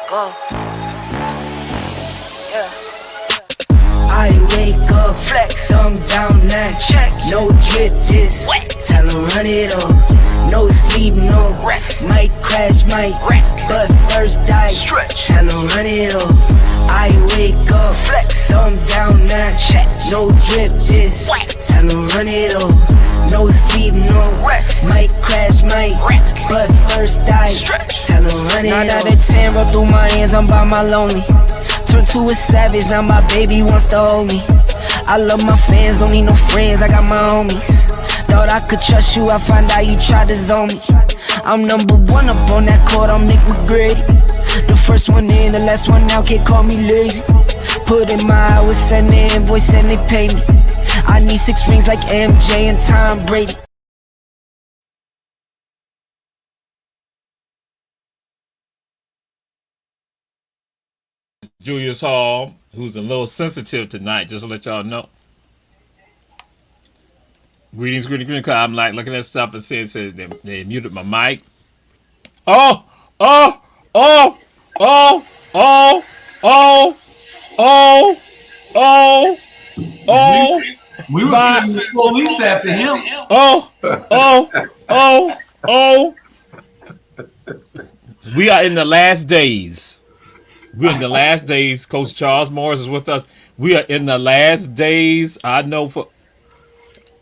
Go. Yeah. I wake up, flex, thumb down now. Check. No drip, just wet. Tell 'em run it up. No sleep, no Rest. Might crash, might wreck. But first I Stretch. Tell 'em run it up. I wake up, Flex. thumb down now. Check. No drip, just wet. Tell 'em run it up. No sleep, no Rest. Might crash, might wreck. But first I Stretch. Tell 'em run it up. 9 out of 10 roll through my hands, I'm by my lonely. Turned to a savage, now my baby wants to hold me. I love my fans, don't need no friends, I got my homies. Thought I could trust you, I find out you tried to zone me. I'm number one up on that court, I'm Nick McGrady. The first one in, the last one out, can't call me lazy. Put in my hours, send the invoice and they pay me. I need 6 rings like MJ and Tom Brady. Julius Hall, who's a little sensitive tonight, just to let y'all know. Greetings. I'm like looking at stuff and saying they muted my mic. Oh. We were sending the police after him. We are in the last days. We're in the last days. Coach Charles Morris is with us. We are in the last days. I know for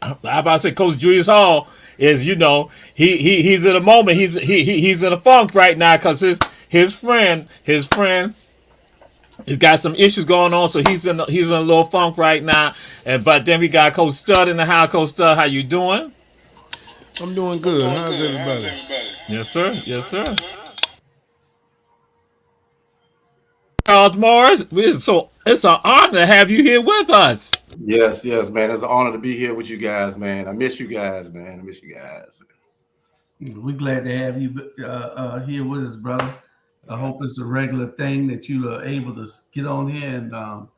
how about I say Coach Julius Hall is, you know, he's in a moment. He's in a funk right now because his friend he's got some issues going on, so he's in a little funk right now. But then we got Coach Stud in the house. Coach Stud, how you doing? I'm doing good. How's everybody? Yes, sir. Charles Morris, it's an honor to have you here with us. Yes, man. It's an honor to be here with you guys, man. I miss you guys, man. We're glad to have you here with us, brother. I hope it's a regular thing that you are able to get on here and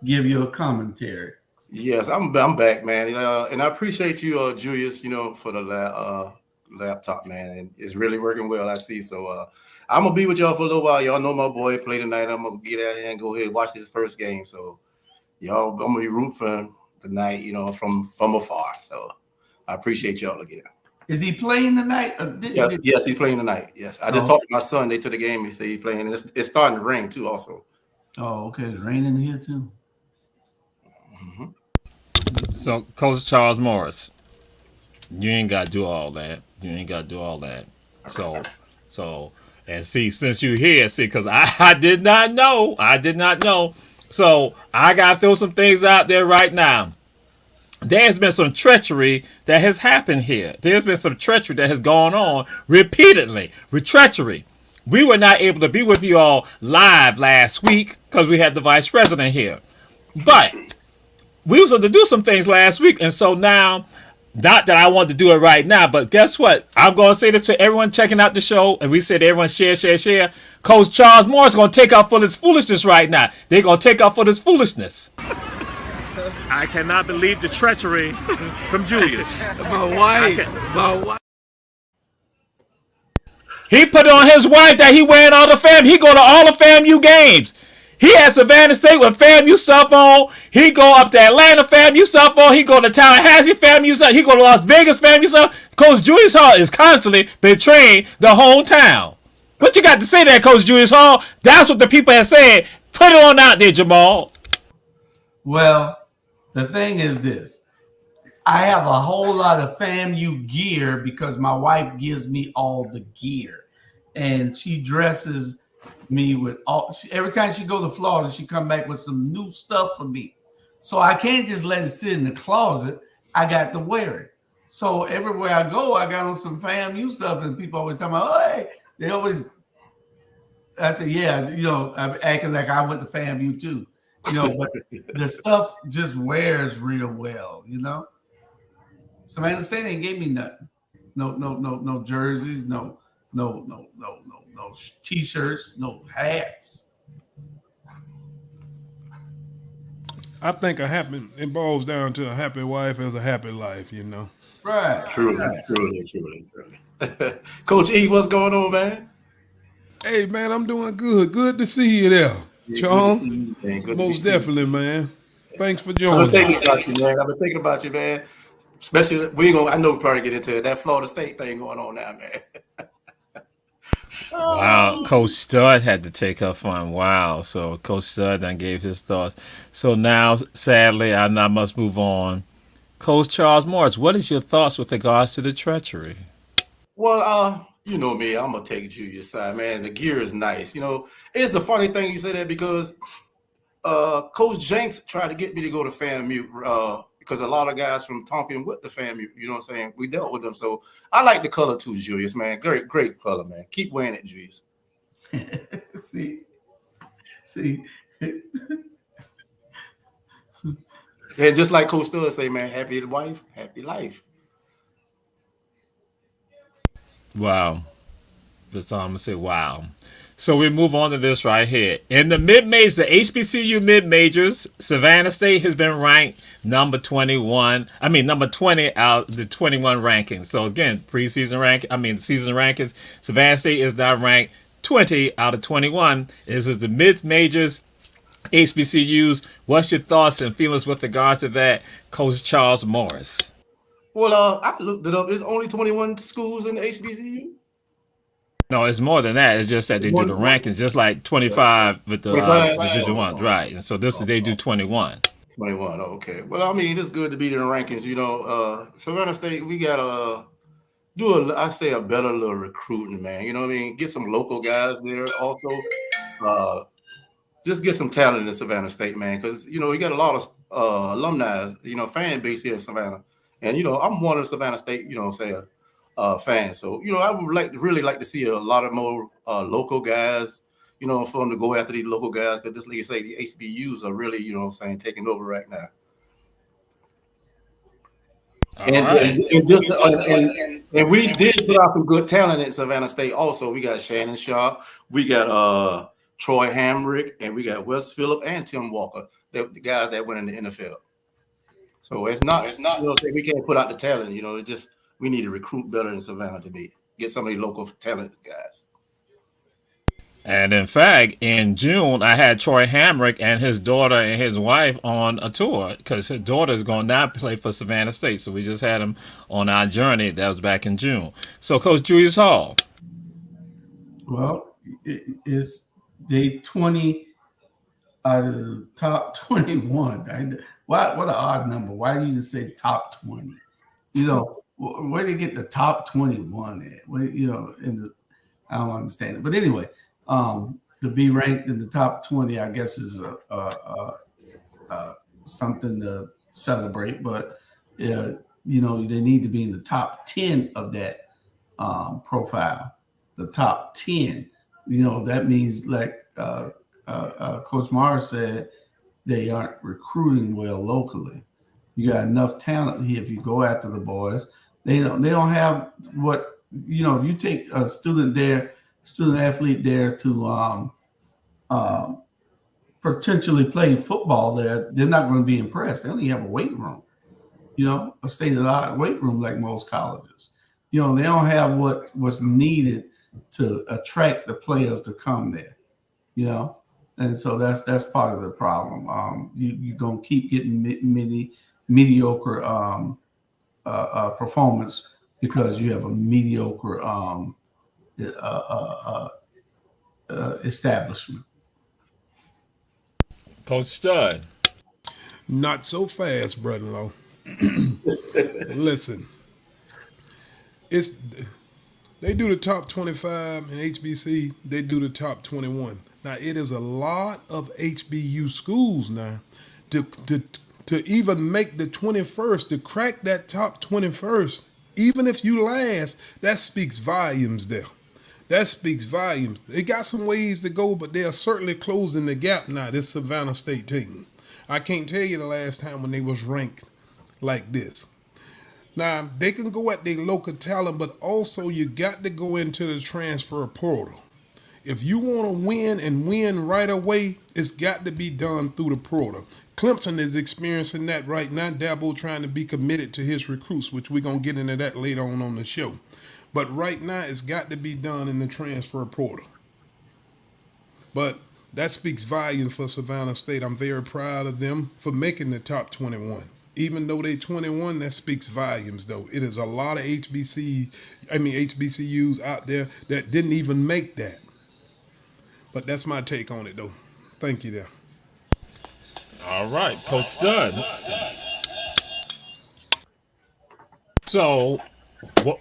give your commentary. Yes, I'm back, man. And I appreciate you, Julius, for the laptop, man. And it's really working well, I see. So I'm going to be with y'all for a little while. Y'all know my boy play tonight. I'm going to get out here and go ahead and watch his first game. So y'all, I'm going to be rooting for him tonight, from afar. So I appreciate y'all again. Is he playing tonight? Yes, he's playing tonight. Yes. I just talked to my son. They took the game. He said he's playing. It's starting to rain, too, also. Oh, okay. It's raining here, too. Mm-hmm. So, Coach Charles Morris, you ain't got to do all that. So, and see, since you're here, because I did not know. So, I got to throw some things out there right now. There's been some treachery that has happened here. There's been some treachery that has gone on repeatedly. Treachery. We were not able to be with you all live last week because we had the vice president here. But we was able to do some things last week. And so now, not that I want to do it right now, but guess what? I'm going to say this to everyone checking out the show. And we said everyone share. Coach Charles Morris is going to take out for this foolishness right now. They're going to take out for this foolishness. I cannot believe the treachery from Julius. My wife. He put on his wife that he wearing all the fam. He go to all the FAMU games. He has Savannah State with FAMU stuff on. He go up to Atlanta FAMU stuff on. He go to Tallahassee FAMU stuff. He go to Las Vegas FAMU stuff. Coach Julius Hall is constantly betraying the hometown. What you got to say there, Coach Julius Hall? That's what the people have said. Put it on out there, Jamal. Well, the thing is this. I have a whole lot of FAMU gear because my wife gives me all the gear. And she dresses me with every time she goes to Florida, she come back with some new stuff for me. So I can't just let it sit in the closet. I got to wear it. So everywhere I go, I got on some FAMU stuff, and people always tell me, "Oh, hey," they always. I say, "Yeah, I'm acting like I went to FAMU too." But the stuff just wears real well, Savannah State ain't gave me nothing. No jerseys, no t-shirts, no hats. I think it boils down to a happy wife is a happy life, Right. Truly. Coach E, what's going on, man? Hey, man, I'm doing good. Good to see you there, Yeah, good to Sean. see you, man. Good to be Most seen. definitely, man. Thanks for I've been joining. thinking about you, man. I've been thinking about you, man. Especially we ain't gonna. I know we probably get into it. That Florida State thing going on now, man. Wow, Oh. Coach Stud had to take her fun. Wow, so Coach Stud then gave his thoughts. So now, sadly, I must move on. Coach Charles Morris, what is your thoughts with regards to the treachery? Well, you know me, I'm gonna take Julia's side, man. The gear is nice. You know, it's the funny thing you say that because Coach Jenks tried to get me to go to FAMU because a lot of guys from Tonkin went to FAMU. You know what I'm saying? We dealt with them, so I like the color too, Julius, man. Great color, man. Keep wearing it, Julius. see, And just like Coach Stud say, man, happy wife, happy life. Wow. That's all I'm going to say. Wow. So we move on to this right here. In the mid-majors, the HBCU mid-majors, Savannah State has been ranked number 21. Number 20 out of the 21 rankings. So again, season rankings, Savannah State is now ranked 20 out of 21. This is the mid-majors, HBCUs. What's your thoughts and feelings with regard to that, Coach Charles Morris? Well, I looked it up. There's only 21 schools in the HBCU. No, it's more than that. It's just that they do the rankings, just like 25 with the 25? Division Ones, right? And so they do 21. 21. Oh, okay. Well, I mean, it's good to be in the rankings. You know, Savannah State, we gotta do a better little recruiting, man. You know what I mean? Get some local guys there. Also, just get some talent in Savannah State, man. Because you know, you got a lot of alumni, you know, fan base here in Savannah, and you know, I'm one of Savannah State, you know, fans. So you know, I would really like to see a lot of more local guys. You know, for them to go after these local guys, because just like you say, the HBUs are really, you know what I'm saying, taking over right now. And we did put out some good talent at Savannah State. Also, we got Shannon Sharp, we got Troy Hamrick, and we got Wes Phillip and Tim Walker, the guys that went in the NFL. So it's not you know, we can't put out the talent. You know, we need to recruit better in Savannah to get some of these local talented guys. And in fact, in June, I had Troy Hamrick and his daughter and his wife on a tour because his daughter is going to now play for Savannah State. So we just had him on our journey. That was back in June. So, Coach Julius Hall. well, it's day 20 out of the top 21. What an odd number. Why do you just say top 20? You know, where do you get the top 21 at? You know, I don't understand it. But anyway, to be ranked in the top 20, I guess, is something to celebrate. But you know, they need to be in the top 10 of that profile. The top 10. You know, that means like Coach Morris said, they aren't recruiting well locally. You got enough talent here. If you go after the boys, they don't have what, you know, if you take a student athlete there to potentially play football there, they're not going to be impressed. They only have a weight room, you know, a state-of-the-art weight room like most colleges. You know, they don't have what's needed to attract the players to come there, you know. And so that's part of the problem. You're going to keep getting mediocre performance because you have a mediocre establishment. Coach Stud. Not so fast, brother-in-law. Listen, they do the top 25 in HBC. They do the top 21. Now it is a lot of HBU schools now to even make the 21st, to crack that top 21st. Even if you last, that speaks volumes there. That speaks volumes. They got some ways to go, but they are certainly closing the gap now, this Savannah State team. I can't tell you the last time when they was ranked like this. Now, they can go at their local talent, but also you got to go into the transfer portal. If you want to win and win right away, it's got to be done through the portal. Clemson is experiencing that right now. Dabo trying to be committed to his recruits, which we're going to get into that later on the show. But right now, it's got to be done in the transfer portal. But that speaks volumes for Savannah State. I'm very proud of them for making the top 21. Even though they 21, that speaks volumes, though. It is a lot of HBCUs out there that didn't even make that. But that's my take on it, though. Thank you there. All right, Coach Stud. So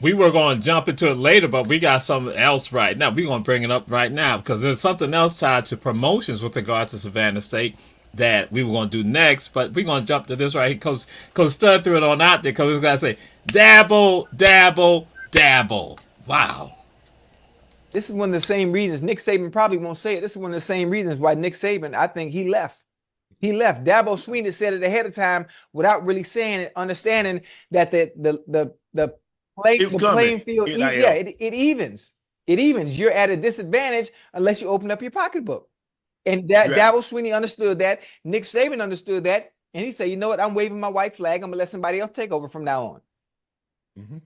we were going to jump into it later, but we got something else right now. We're going to bring it up right now because there's something else tied to promotions with regard to Savannah State that we were going to do next. But we're going to jump to this right here. Coach Stud threw it on out there because we got to say, dabble, dabble, dabble. Wow. This is one of the same reasons. Nick Saban probably won't say it. This is one of the same reasons why Nick Saban, I think he left. He left. Dabo Swinney said it ahead of time without really saying it, understanding that the playing field, it evens. It evens. You're at a disadvantage unless you open up your pocketbook. And Dabo Swinney understood that. Nick Saban understood that. And he said, you know what? I'm waving my white flag. I'm going to let somebody else take over from now on. Mm-hmm.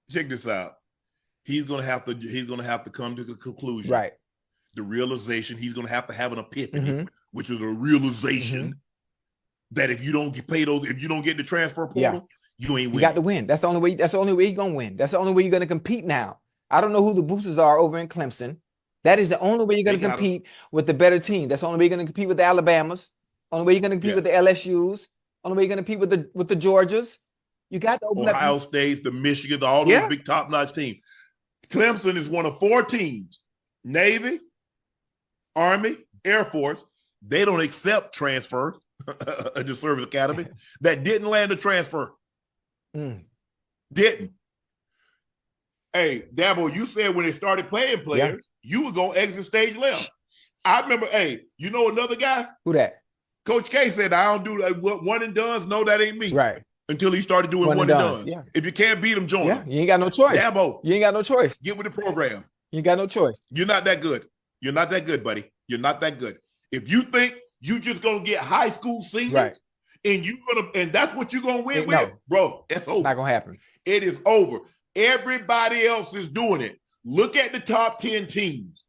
Check this out. He's going to have to come to the conclusion. Right. The realization, he's going to have an epiphany, which is a realization that if you don't get paid those, if you don't get the transfer portal, you ain't winning. You got to win. That's the only way. That's the only way you're going to win. That's the only way you're going to compete now. I don't know who the boosters are over in Clemson. That is the only way you're going to compete with the better team. That's the only way you're going to compete with the Alabamas. Only way you're going to compete with the LSUs. Only way you're going to compete with the Georgias. You got to open Ohio State, the Michigan, all those big top-notch teams. Clemson is one of 4 teams: Navy, Army, Air Force. They don't accept transfer at the service academy that didn't land a transfer. Didn't. Hey, Dabo, you said when they started playing players, you were going to exit stage left. I remember, you know another guy? Who that? Coach K said, I don't do one and dones. No, that ain't me. Right. Until he started doing one and dones. Yeah. If you can't beat them, join them. You ain't got no choice. Dabo. You ain't got no choice. Get with the program. You ain't got no choice. You're not that good. You're not that good, buddy. You're not that good. If you think you just gonna get high school seniors and that's what you're gonna win with, bro, that's over. Not gonna happen. It is over. Everybody else is doing it. Look at the top 10 teams.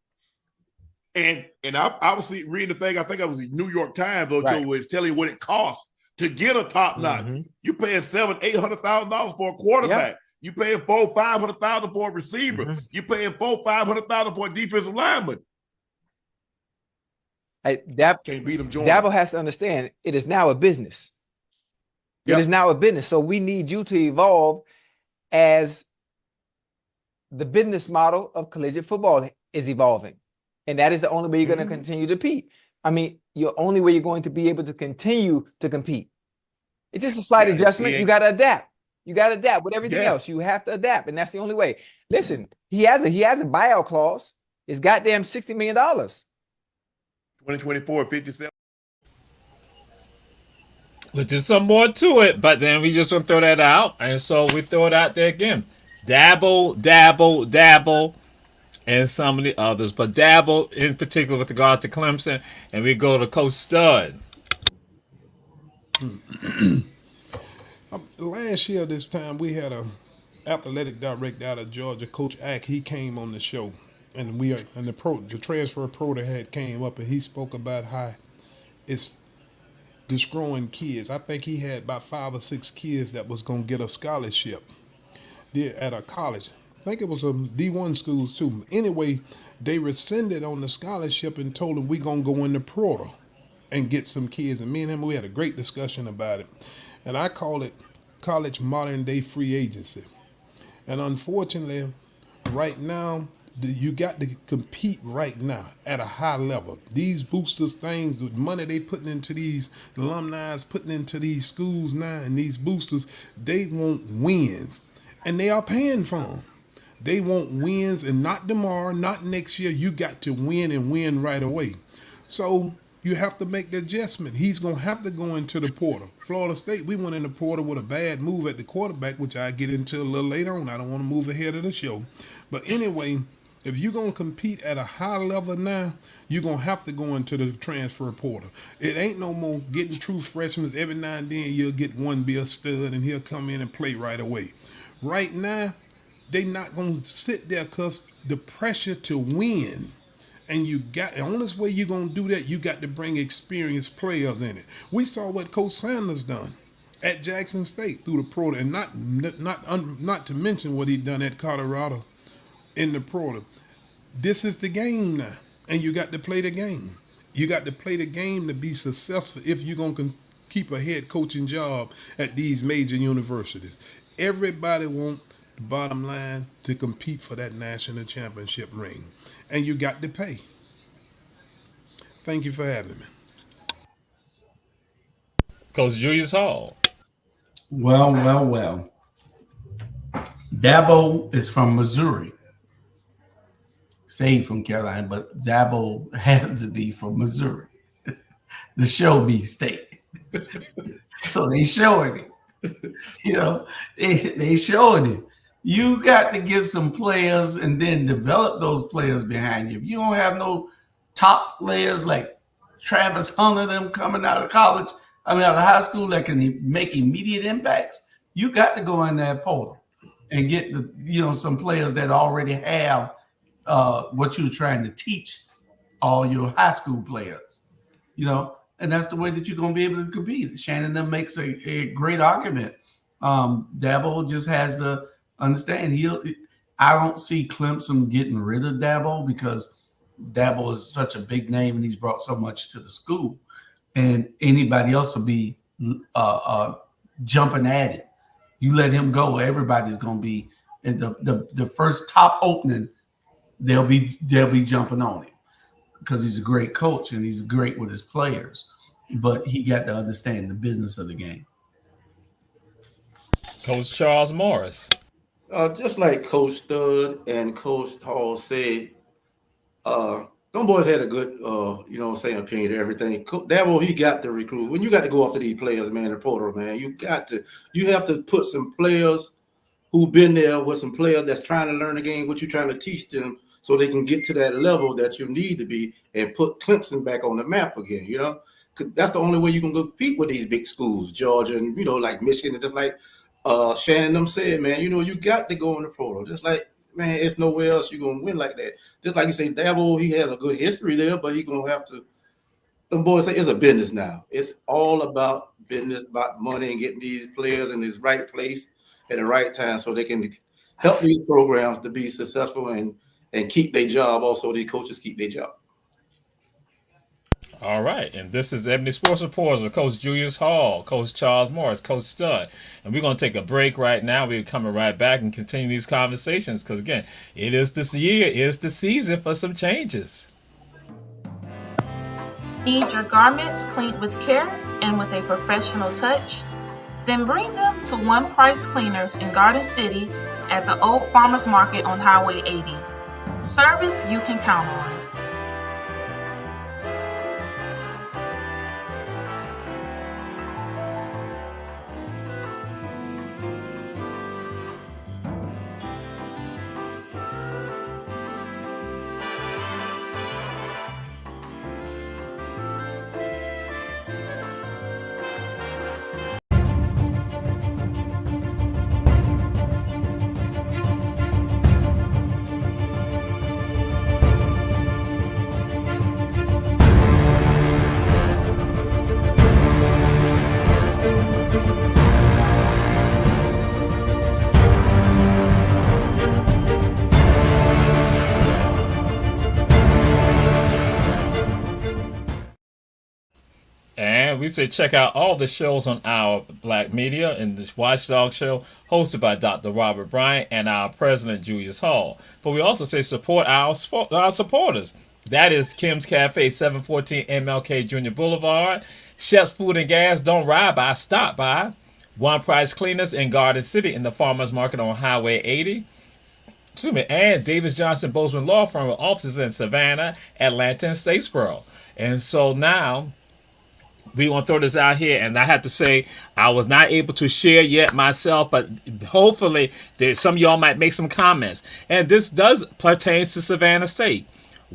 And I was reading the thing, I think I was in New York Times, was telling you what it costs to get a top notch. You're paying $700,000-$800,000 for a quarterback. You're paying $400,000-$500,000 for a receiver. You're paying $400,000-$500,000 for a defensive lineman. Can't beat them. Dabo has to understand it is now a business. It is now a business. So we need you to evolve as the business model of collegiate football is evolving. And that is the only way you're going to continue to compete. I mean, your only way you're going to be able to continue to compete. It's just a slight adjustment. You got to adapt. You got to adapt with everything else. You have to adapt. And that's the only way. Listen, he has a buyout clause. It's goddamn $60 million. 2024, 57. Which is some more to it, but then we just want to throw that out. And so we throw it out there again. Dabble, dabble, dabble, and some of the others. But dabble in particular with regard to Clemson. And we go to Coach Stud. Last year this time we had a athletic director out of Georgia, Coach Ack. He came on the show, and the transfer pro that had came up, and he spoke about how it's destroying kids. I think he had about 5 or 6 kids that was gonna get a scholarship at a college. I think it was a D1 schools too. Anyway, they rescinded on the scholarship and told him we gonna go in the portal and get some kids. And me and him, we had a great discussion about it. And I call it college modern day free agency. And unfortunately, right now, you got to compete right now at a high level. These boosters things, the money they putting into these alumni, putting into these schools now, and these boosters, they want wins. And they are paying for them. They want wins, and not tomorrow, not next year. You got to win and win right away. So you have to make the adjustment. He's going to have to go into the portal. Florida State, we went in the portal with a bad move at the quarterback, which I get into a little later on. I don't want to move ahead of the show. But anyway, if you're going to compete at a high level now, you're going to have to go into the transfer portal. It ain't no more getting true freshmen. Every now and then you'll get one be a stud and he'll come in and play right away. Right now, they not going to sit there because the pressure to win And the only way you're gonna do that, you got to bring experienced players in it. We saw what Coach Sanders done at Jackson State through the pro, and not to mention what he done at Colorado in the pro. This is the game now, and you got to play the game. You got to play the game to be successful if you're gonna keep a head coaching job at these major universities. Everybody wants the bottom line to compete for that national championship ring, and you got to pay. Thank you for having me. Coach Julius Hall. Well. Dabo is from Missouri. Say from Carolina, but Dabo has to be from Missouri. The show me state. So they showing it. You know, they showing it. You got to get some players and then develop those players behind you. If you don't have no top players like Travis Hunter, them coming out of college, out of high school that can make immediate impacts, you got to go in that portal and get some players that already have what you're trying to teach all your high school players, and that's the way that you're going to be able to compete. Shannon then makes a great argument. Dabo just has to understand I don't see Clemson getting rid of Dabo because Dabo is such a big name and he's brought so much to the school, and anybody else will be jumping at it. You let him go, everybody's going to be in the first top opening. They'll be jumping on him because he's a great coach and he's great with his players, but he got to understand the business of the game. Coach Charles Morris. Just like Coach Stud and Coach Hall said, them boys had a good, opinion to everything. Dabo, he got to recruit. When you got to go after these players, man, the portal, man, you have to put some players who've been there with some players that's trying to learn the game, what you're trying to teach them so they can get to that level that you need to be and put Clemson back on the map again, 'Cause that's the only way you can compete with these big schools, Georgia and, like Michigan, and just like Shannon them said, man, you got to go in the portal. Just like, man, it's nowhere else you're going to win like that. Just like you say, Dabo, he has a good history there, but he's going to have to, them boys say it's a business now. It's all about business, about money and getting these players in this right place at the right time so they can help these programs to be successful and keep their job. Also, these coaches keep their job. All right, and this is Ebony Sports Reporters with Coach Julius Hall, Coach Charles Morris, Coach Stud. And we're going to take a break right now. We're coming right back and continue these conversations because, again, it is this year, it is the season for some changes. Need your garments cleaned with care and with a professional touch? Then bring them to One Price Cleaners in Garden City at the Old Farmers Market on Highway 80. Service you can count on. We say check out all the shows on our Black Media and this Watchdog Show hosted by Dr. Robert Bryant and our president, Julius Hall. But we also say support our supporters. That is Kim's Cafe, 714 MLK Jr. Boulevard. Chef's Food and Gas, don't ride by, stop by. One Price Cleaners in Garden City in the Farmers Market on Highway 80. And Davis Johnson Bozeman Law Firm with offices in Savannah, Atlanta, and Statesboro. And so now we want to throw this out here, and I have to say I was not able to share yet myself, but hopefully some of y'all might make some comments. And this does pertains to Savannah State.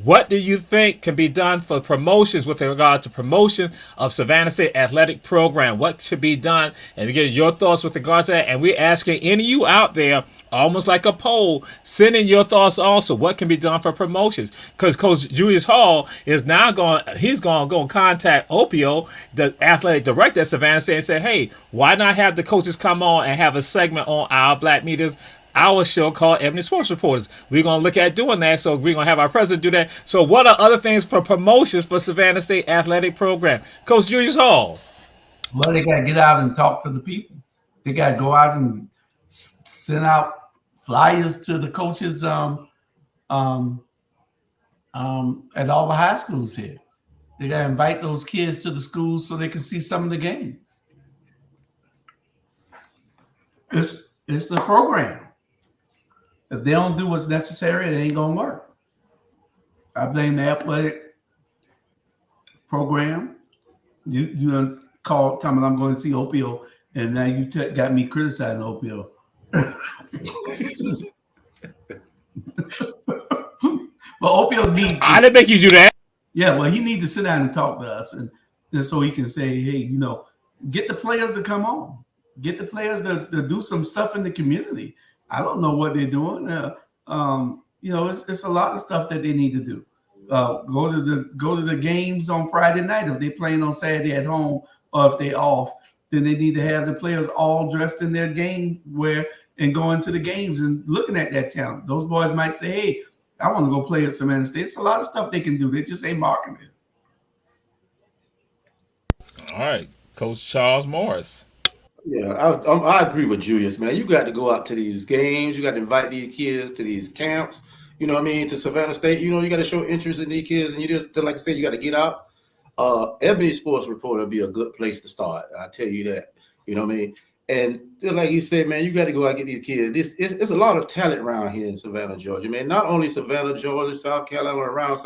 What do you think can be done for promotions with regard to promotion of Savannah State athletic program? What should be done? And again, your thoughts with regard to that. And we're asking any of you out there, almost like a poll, send in your thoughts also. What can be done for promotions? Because Coach Julius Hall is now going to contact Opio, the athletic director at Savannah State, and say, hey, why not have the coaches come on and have a segment on our Black Meters, our show called Ebony Sports Reporters. We're going to look at doing that, so we're going to have our president do that. So what are other things for promotions for Savannah State athletic program? Coach Julius Hall. Well, they got to get out and talk to the people. They got to go out and send out flyers to the coaches at all the high schools here. They got to invite those kids to the schools so they can see some of the games. It's the program. If they don't do what's necessary, it ain't gonna work. I blame the athletic program. You done called, telling me I'm going to see Opio, and now you got me criticizing Opio. But Opio needs. I didn't make you do that. Yeah, well, he needs to sit down and talk to us, and so he can say, hey, get the players to come on, get the players to do some stuff in the community. I don't know what they're doing. It's a lot of stuff that they need to do. Go to the games on Friday night. If they're playing on Saturday at home, or if they're off, then they need to have the players all dressed in their game wear and going to the games and looking at that talent. Those boys might say, hey, I want to go play at Savannah State. It's a lot of stuff they can do. They just ain't marketing it. All right, Coach Charles Morris. Yeah, I agree with Julius, man. You got to go out to these games. You got to invite these kids to these camps. You know what I mean? To Savannah State. You got to show interest in these kids, and you just, like I said, you got to get out. Ebony Sports Reporter would be a good place to start. I tell you that. You know what I mean? And just like he said, man, you got to go out and get these kids. It's a lot of talent around here in Savannah, Georgia, man. Not only Savannah, Georgia, South Carolina, around,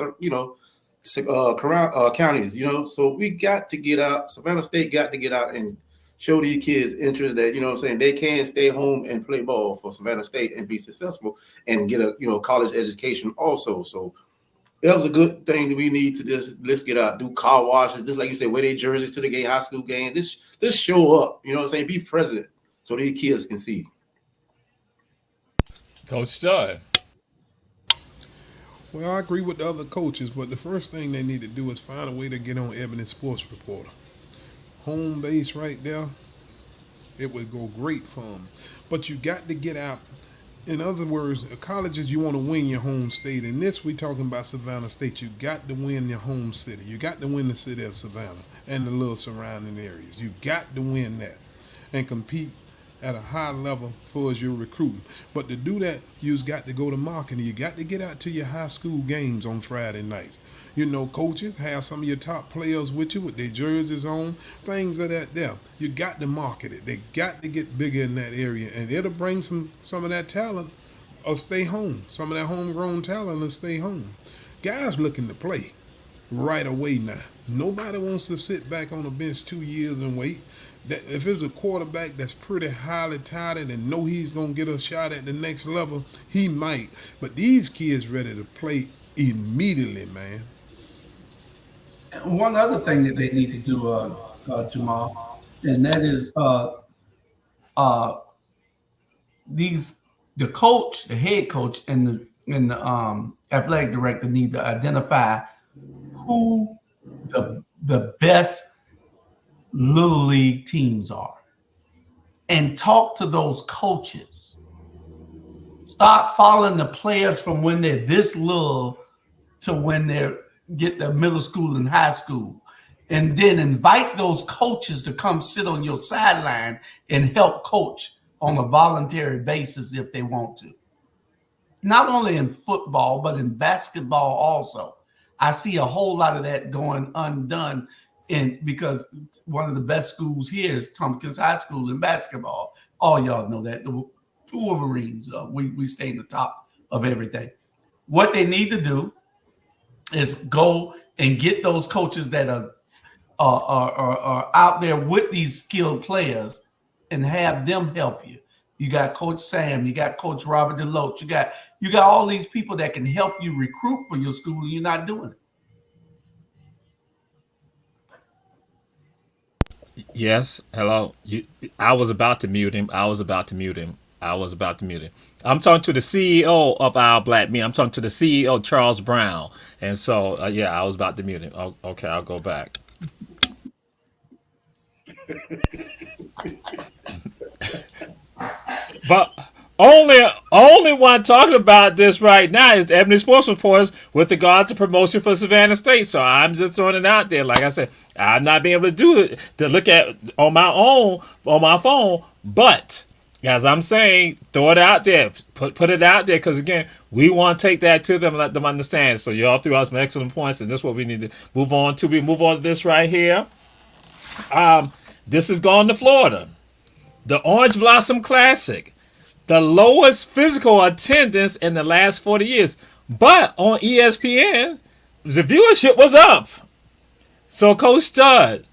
counties. So we got to get out. Savannah State got to get out and show these kids interest that, they can stay home and play ball for Savannah State and be successful and get a, college education also. So that was a good thing that we need to let's get out, do car washes, just like you said, wear their jerseys to the game, high school game. This show up, be present so these kids can see. Coach Stud. Well, I agree with the other coaches, but the first thing they need to do is find a way to get on Ebony Sports Reporter. Home base right there, it would go great for them. But you got to get out. In other words, colleges, you want to win your home state. In this, we're talking about Savannah State. You got to win your home city. You got to win the city of Savannah and the little surrounding areas. You got to win that and compete at a high level for as you're recruiting. But to do that, you've got to go to marketing. You got to get out to your high school games on Friday nights. Coaches, have some of your top players with you with their jerseys on, things of that there. You got to market it. They got to get bigger in that area, and it'll bring some of that talent or stay home. Some of that homegrown talent will stay home. Guys looking to play right away now. Nobody wants to sit back on the bench 2 years and wait. That if it's a quarterback that's pretty highly touted and know he's going to get a shot at the next level, he might. But these kids ready to play immediately, man. One other thing that they need to do, Jamal, and that is the coach, the head coach, and the athletic director need to identify who the best little league teams are, and talk to those coaches. Start following the players from when they're this little to when they're get the middle school and high school, and then invite those coaches to come sit on your sideline and help coach on a voluntary basis if they want to. Not only in football, but in basketball also. I see a whole lot of that going undone because one of the best schools here is Tompkins High School in basketball. All y'all know that. The Wolverines, we stay in the top of everything. What they need to do is go and get those coaches that are out there with these skilled players and have them help you. You got Coach Sam. You got Coach Robert DeLoach. You got all these people that can help you recruit for your school, and you're not doing it. Yes. Hello. I was about to mute him. I'm talking to the CEO of Our Black Men. I'm talking to the CEO, Charles Brown. And so, I was about to mute him. Oh, okay, I'll go back. But only one talking about this right now is Ebony Sports Reports with regard to promotion for Savannah State. So I'm just throwing it out there. Like I said, I'm not being able to do it, to look at on my own, on my phone. But as I'm saying, throw it out there. Put it out there, because, again, we want to take that to them and let them understand. So y'all threw out some excellent points, and this is what we need to move on to. We move on to this right here. This is going to Florida. The Orange Blossom Classic. The lowest physical attendance in the last 40 years. But on ESPN, the viewership was up. So, Coach Stud,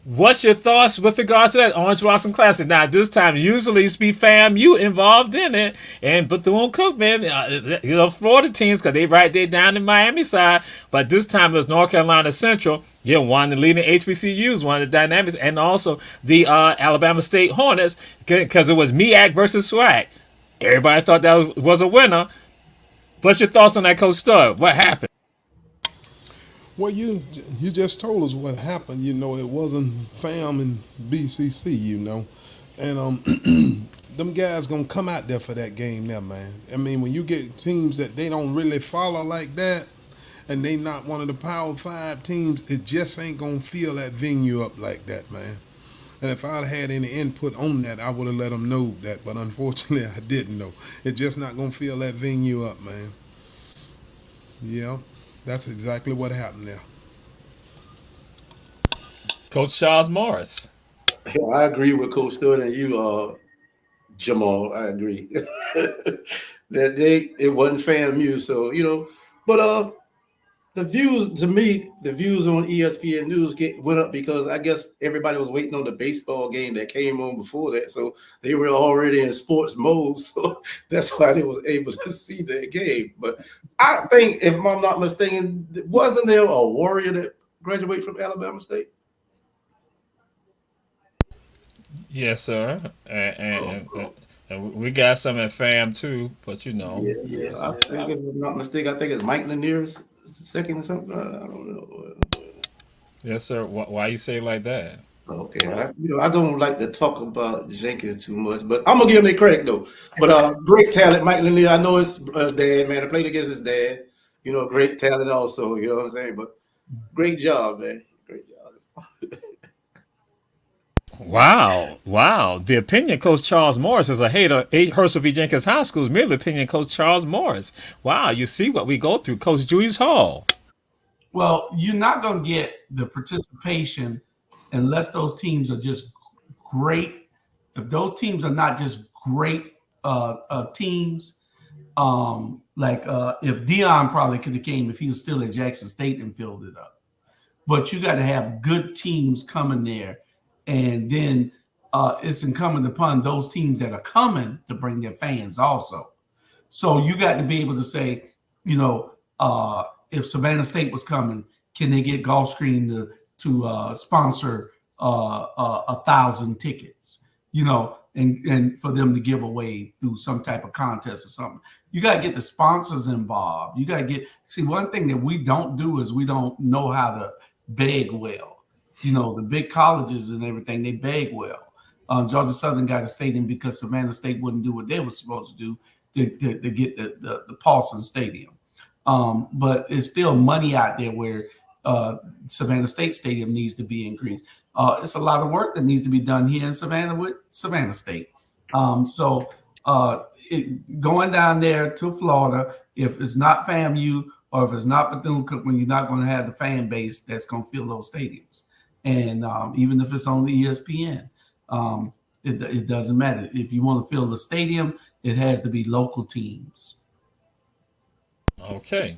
what's your thoughts with regard to that Orange Blossom Classic? Now, this time, usually it's be FAMU involved in it. And Bethune-Cookman, man, Florida teams, because they right there down in Miami side. But this time it was North Carolina Central. Yeah, one of the leading HBCUs, one of the dynamics, and also the Alabama State Hornets, because it was MEAC versus SWAC. Everybody thought that was a winner. What's your thoughts on that, Coach Stud? What happened? Well, you just told us what happened. You know, it wasn't FAM and BCC, you know. And them guys going to come out there for that game now, man. I mean, when you get teams that they don't really follow like that, and they not one of the Power 5 teams, it just ain't going to fill that venue up like that, man. And if I'd had any input on that, I would have let them know that. But unfortunately, I didn't know. It's just not going to fill that venue up, man. Yeah, that's exactly what happened there. Coach Charles Morris. I agree with Coach Stud and you, Jamal. I agree that it wasn't FAMU, so but the views on ESPN News went up because I guess everybody was waiting on the baseball game that came on before that, so they were already in sports mode, so that's why they was able to see that game. But I think, if I'm not mistaken, wasn't there a Warrior that graduated from Alabama State? Yes, sir. And we got some at FAM too, but Yeah. I think, if I'm not mistaken, I think it's Mike Lanier's second or something. I don't know. Yes, sir. Why you say it like that? Okay, I don't like to talk about Jenkins too much, but I'm gonna give him their credit though. But great talent, Mike Lanier. I know his dad, man. I played against his dad. Great talent also. You know what I'm saying? But great job, man. Great job. Wow. The opinion Coach Charles Morris is a hater. Herschel V. Jenkins High School is merely opinion Coach Charles Morris. Wow, you see what we go through, Coach Julius Hall. Well, you're not going to get the participation unless those teams are just great. If those teams are not just great teams, if Dion probably could have came if he was still at Jackson State and filled it up. But you got to have good teams coming there. And then it's incumbent upon those teams that are coming to bring their fans also. So you got to be able to say, if Savannah State was coming, can they get Gulfstream to sponsor 1,000 tickets, and for them to give away through some type of contest or something. You got to get the sponsors involved. You got to one thing that we don't do is we don't know how to beg well. The big colleges and everything, they beg well. Georgia Southern got a stadium because Savannah State wouldn't do what they were supposed to do to get the Paulson Stadium. But it's still money out there where Savannah State Stadium needs to be increased. It's a lot of work that needs to be done here in Savannah with Savannah State. Going down there to Florida, if it's not FAMU or if it's not Bethune-Cookman, you're not going to have the fan base that's going to fill those stadiums. And even if it's on the ESPN, it doesn't matter. If you want to fill the stadium, it has to be local teams. Okay.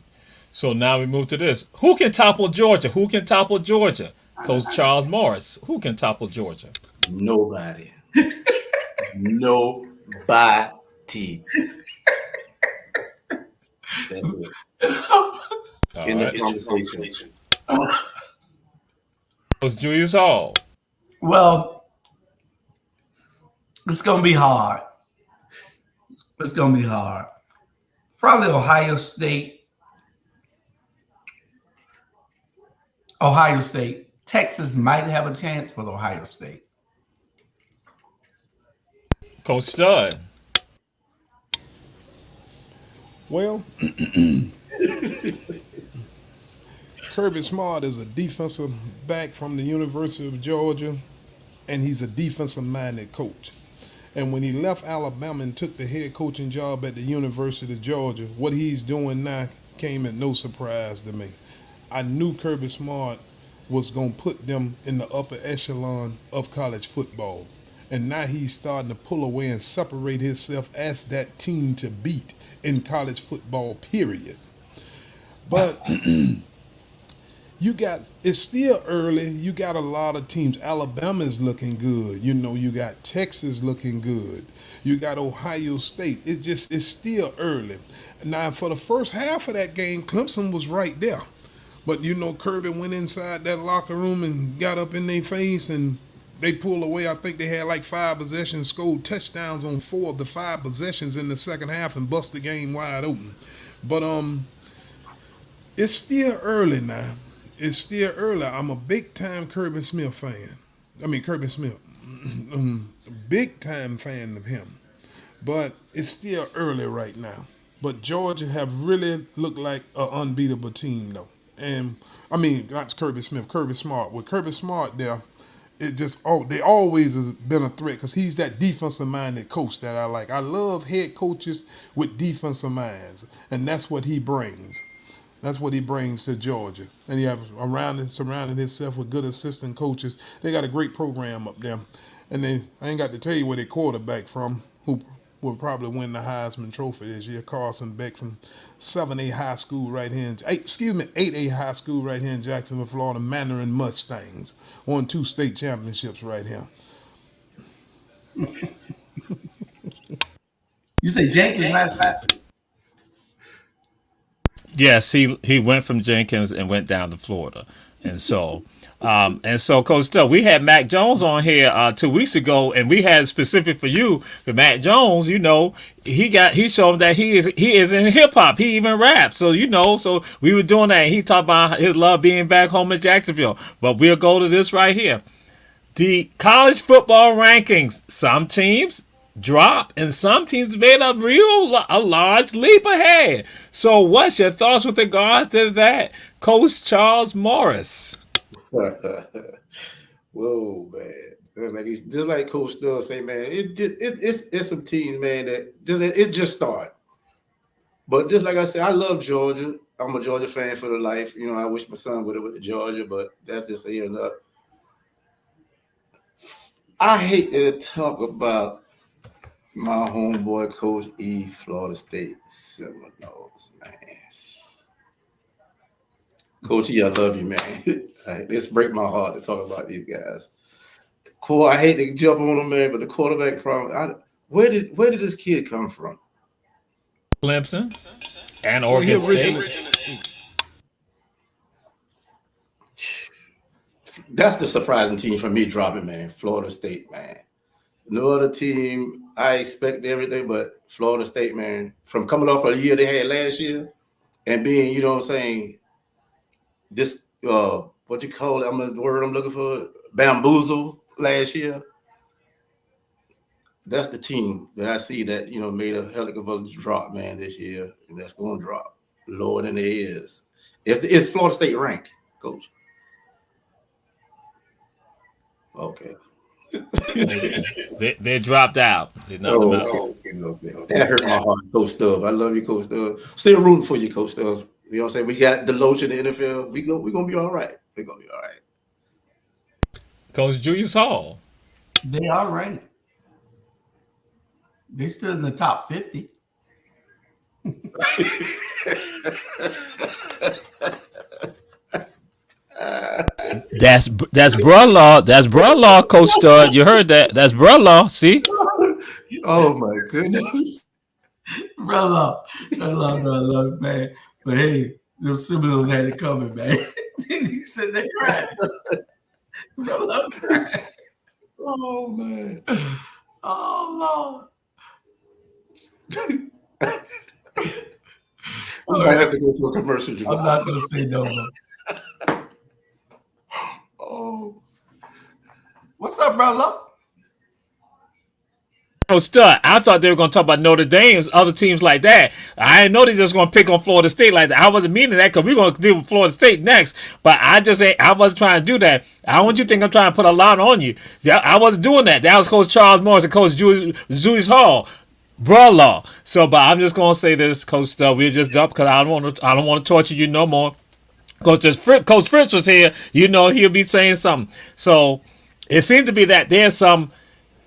So now we move to this. Who can topple Georgia? Coach Charles Morris. Who can topple Georgia? Nobody. Nobody. That's it. In the conversation. Was Julius Hall? Well, it's gonna be hard. It's gonna be hard. Probably Ohio State. Texas might have a chance, but Ohio State. Coach Stud. Well, Kirby Smart is a defensive back from the University of Georgia, and he's a defensive-minded coach. And when he left Alabama and took the head coaching job at the University of Georgia, what he's doing now came as no surprise to me. I knew Kirby Smart was going to put them in the upper echelon of college football. And now he's starting to pull away and separate himself as that team to beat in college football, period. But it's still early. You got a lot of teams. Alabama's looking good. You got Texas looking good. You got Ohio State. It's still early. Now, for the first half of that game, Clemson was right there. But, Kirby went inside that locker room and got up in their face, and they pulled away. I think they had like 5 possessions, scored touchdowns on 4 of the 5 possessions in the second half and bust the game wide open. But it's still early now. It's still early. I'm a big-time Kirby Smith fan. Big-time fan of him. But it's still early right now. But Georgia have really looked like an unbeatable team, though. And, not Kirby Smith, Kirby Smart. With Kirby Smart there, they always has been a threat because he's that defensive-minded coach that I like. I love head coaches with defensive minds, and that's what he brings. That's what he brings to Georgia. And he has surrounded himself with good assistant coaches. They got a great program up there. And I ain't got to tell you where they quarterback from, who will probably win the Heisman Trophy this year, Carson Beck from 8A high school right here in Jacksonville, Florida, Mandarin Mustangs. Won 2 state championships right here. You say Jenkins last time? Yes, he went from Jenkins and went down to Florida. And so Coach Stubb, we had Mac Jones on here 2 weeks ago, and we had specific for you. But Mac Jones, he showed that he is in hip hop. He even raps. So so we were doing that. And he talked about his love being back home in Jacksonville. But we'll go to this right here. The college football rankings. Some teams drop, and some teams made a large leap ahead. So what's your thoughts with regards to that, Coach Charles Morris? Whoa, man! Just like Coach Stubb say, man, it's some teams, man, that it just started. But just like I said, I love Georgia. I'm a Georgia fan for the life. I wish my son would have went to Georgia, but that's just here and up. I hate to talk about my homeboy, Coach E, Florida State Seminoles, man. Coach E, I love you, man. It's break my heart to talk about these guys. Cool, I hate to jump on them, man, but the quarterback problem. Where did this kid come from? Clemson and Oregon State. That's the surprising team for me dropping, man. Florida State, man. No other team, I expect everything, but Florida State, man, from coming off a year they had last year and being, this, what you call it, the word I'm looking for, bamboozle last year. That's the team that I see that, made a hell of a drop, man, this year. And that's going to drop lower than it is. It's Florida State ranked, Coach. Okay. they dropped out. They knocked them out. Okay. That hurt my heart, Coach Stubb. I love you, Coach Stubb. Still rooting for you, Coach Stubb. You know what I'm saying? We got Deloach in the NFL. We're going to be all right. We're going to be all right. Coach Julius Hall. They all right. They still in the top 50. That's bruh law. That's bruh law, Coach Stud. You heard that? That's bruh law. See? Oh my goodness. Brother, man. But hey, them Seminoles had it coming, man. He said they cried. Brother cried. Oh man. Oh Lord. We might have to go to a commercial. I'm not gonna say no more. Oh. What's up, brother? Oh, Stud, I thought they were going to talk about Notre Dame's other teams like that. I didn't know they just going to pick on Florida State like that. I wasn't meaning that because we're going to deal with Florida State next. But I wasn't trying to do that. I don't want you to think I'm trying to put a lot on you. Yeah, I wasn't doing that. That was Coach Charles Morris and Coach Julius Hall. Brother. So, but I'm just going to say this, Coach Stud. We're just up because I don't want to torture you no more. Coach Fritz was here. You know he'll be saying something. So, it seemed to be that there's some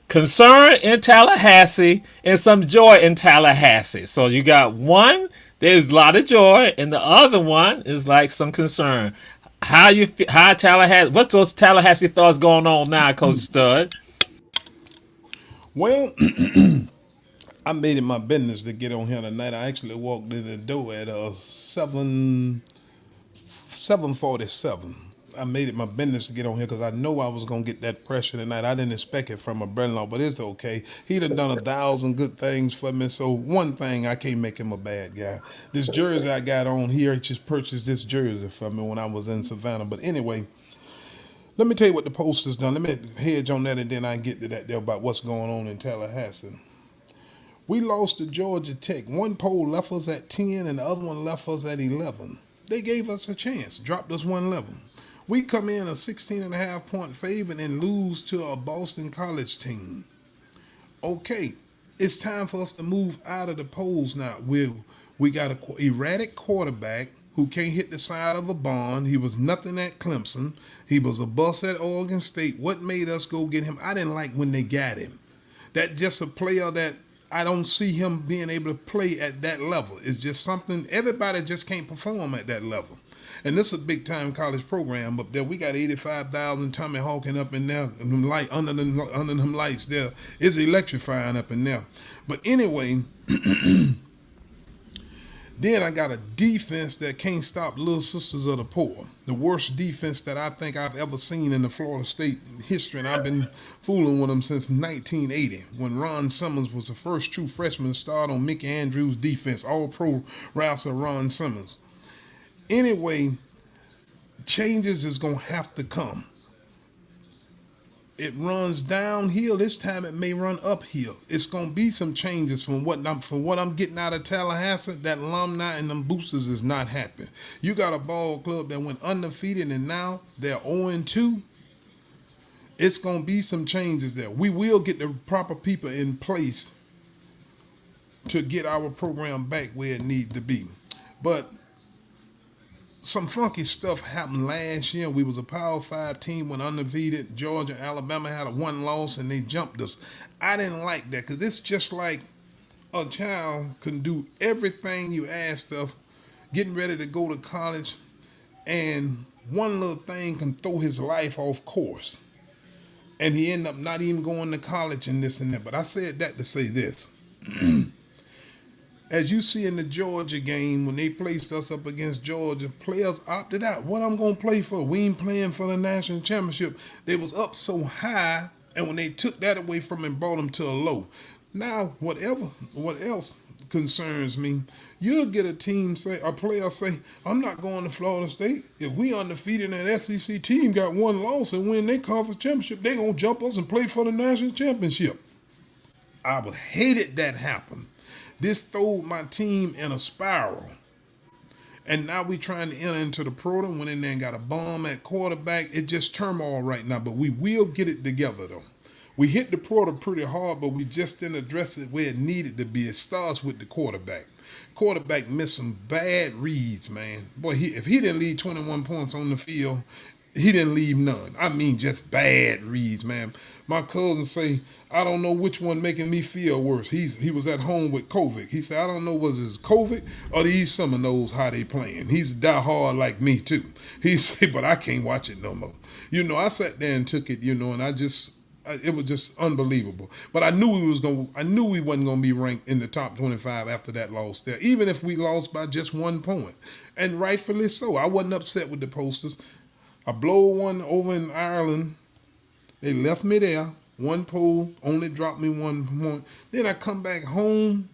concern in Tallahassee and some joy in Tallahassee. So you got one, there's a lot of joy, and the other one is like some concern. How Tallahassee? What's those Tallahassee thoughts going on now, Coach Stud? Well, I made it my business to get on here tonight. I actually walked in the door at 7:47. I made it my business to get on here because I know I was going to get that pressure tonight. I didn't expect it from a brother-in-law, but it's okay. He done 1,000 good things for me. So one thing, I can't make him a bad guy. This jersey I got on here, he just purchased this jersey for me when I was in Savannah. But anyway, let me tell you what the poster's done. Let me hedge on that and then I get to that there about what's going on in Tallahassee. We lost to Georgia Tech. One poll left us at 10 and the other one left us at 11. They gave us a chance, dropped us 1-11. We come in a 16.5 point favorite and lose to a Boston College team. Okay, it's time for us to move out of the polls now. We got an erratic quarterback who can't hit the side of a barn. He was nothing at Clemson. He was a bust at Oregon State. What made us go get him? I didn't like when they got him. That's just a player that I don't see him being able to play at that level. It's just something, everybody just can't perform at that level. And this is a big-time college program up there. We got 85,000 Tommy Hawking up in there, and under them lights there. It's electrifying up in there. But anyway, then I got a defense that can't stop Little Sisters of the Poor. The worst defense that I think I've ever seen in the Florida State history, and I've been fooling with them since 1980 when Ron Simmons was the first true freshman to start on Mickey Andrews' defense, all-pro routes of Ron Simmons. Anyway, changes is going to have to come. It runs downhill. This time it may run uphill. It's going to be some changes from what I'm getting out of Tallahassee. That alumni and them boosters is not happy. You got a ball club that went undefeated and now they're 0-2. It's going to be some changes there. We will get the proper people in place to get our program back where it needs to be. But some funky stuff happened last year. We was a Power 5 team, went undefeated. Georgia, Alabama had a 1 loss, and they jumped us. I didn't like that because it's just like a child can do everything you asked of, getting ready to go to college, and one little thing can throw his life off course. And he end up not even going to college and this and that. But I said that to say this. As you see in the Georgia game, when they placed us up against Georgia, players opted out. What I'm going to play for? We ain't playing for the national championship. They was up so high, and when they took that away from them, brought them to a low. Now, what else concerns me, you'll get a player say, I'm not going to Florida State. If we undefeated and an SEC team got 1 loss and win their conference championship, they going to jump us and play for the national championship. I would hated that happen. This threw my team in a spiral. And now we trying to enter into the program. Went in there and got a bomb at quarterback. It's just turmoil right now, but we will get it together though. We hit the portal pretty hard, but we just didn't address it where it needed to be. It starts with the quarterback. Quarterback missed some bad reads, man. Boy, if he didn't leave 21 points on the field, he didn't leave none. I mean, just bad reads, man. My cousins say, I don't know which one making me feel worse. He was at home with COVID. He said, I don't know whether it's COVID or these Seminoles how they playing. He's die hard like me too. He said, but I can't watch it no more. I sat there and took it, and It was just unbelievable. But I knew we wasn't going to be ranked in the top 25 after that loss there, even if we lost by just 1 point. And rightfully so. I wasn't upset with the posters. I blow one over in Ireland. They left me there. One poll only dropped me 1 point. Then I come back home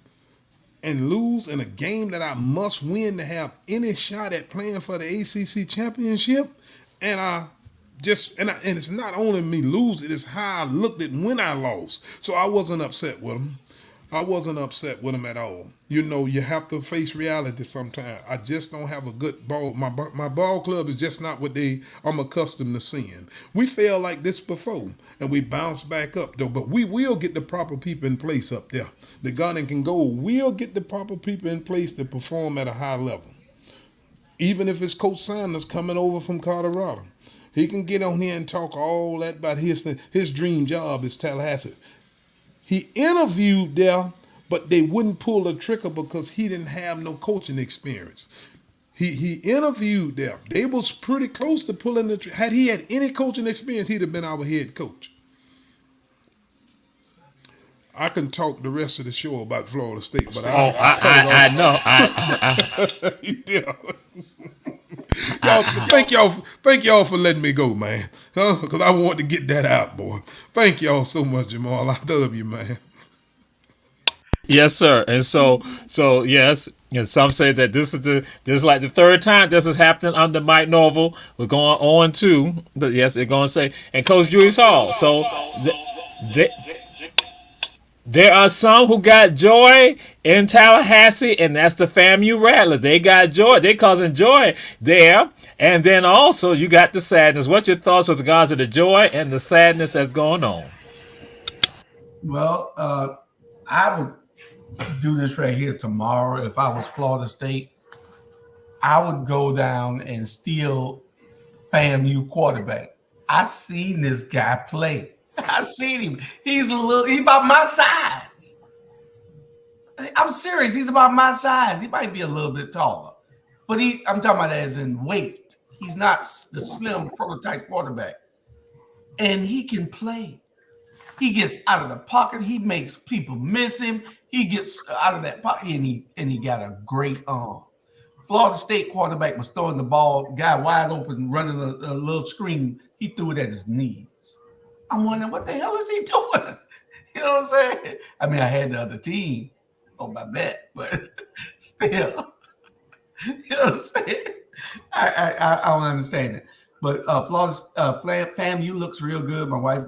and lose in a game that I must win to have any shot at playing for the ACC championship. And it's not only me losing, it's how I looked at when I lost. So I wasn't upset with them. I wasn't upset with them at all. You know, you have to face reality sometimes. I just don't have a good ball. My ball club is just not what I'm accustomed to seeing. We failed like this before, and we bounced back up, though. But we will get the proper people in place up there. The Garden can go. We'll get the proper people in place to perform at a high level. Even if it's Coach Sanders coming over from Colorado. He can get on here and talk all that about his dream job is Tallahassee. He interviewed there, but they wouldn't pull the trigger because he didn't have no coaching experience. He interviewed there. They was pretty close to pulling the trigger. Had he had any coaching experience, he'd have been our head coach. I can talk the rest of the show about Florida State, but I know. You know. Thank y'all for letting me go, man. Because I want to get that out, boy. Thank y'all so much, Jamal. I love you, man. Yes, sir. And so yes, and some say that this is like the third time this is happening under Mike Norvell. We're going on too, but yes, they're going to say, and Coach Julius Hall. So there are some who got joy in Tallahassee, and that's the FAMU Rattlers. They got joy. They causing joy there. And then also you got the sadness. What's your thoughts with regards to the joy and the sadness that's going on? Well, I would do this right here tomorrow. If I was Florida State, I would go down and steal FAMU quarterback. I seen this guy play. I seen him. He's about my size. I'm serious. He's about my size. He might be a little bit taller, but I'm talking about as in weight. He's not the slim prototype quarterback, and he can play. He gets out of the pocket. He makes people miss him. He gets out of that pocket, and he got a great arm. Florida State quarterback was throwing the ball, guy wide open, running a little screen. He threw it at his knees. I'm wondering, what the hell is he doing? You know what I'm saying? I mean, I had the other team on my bet, but still, you know what I'm saying? I don't understand it. But Florida's FAMU looks real good. My wife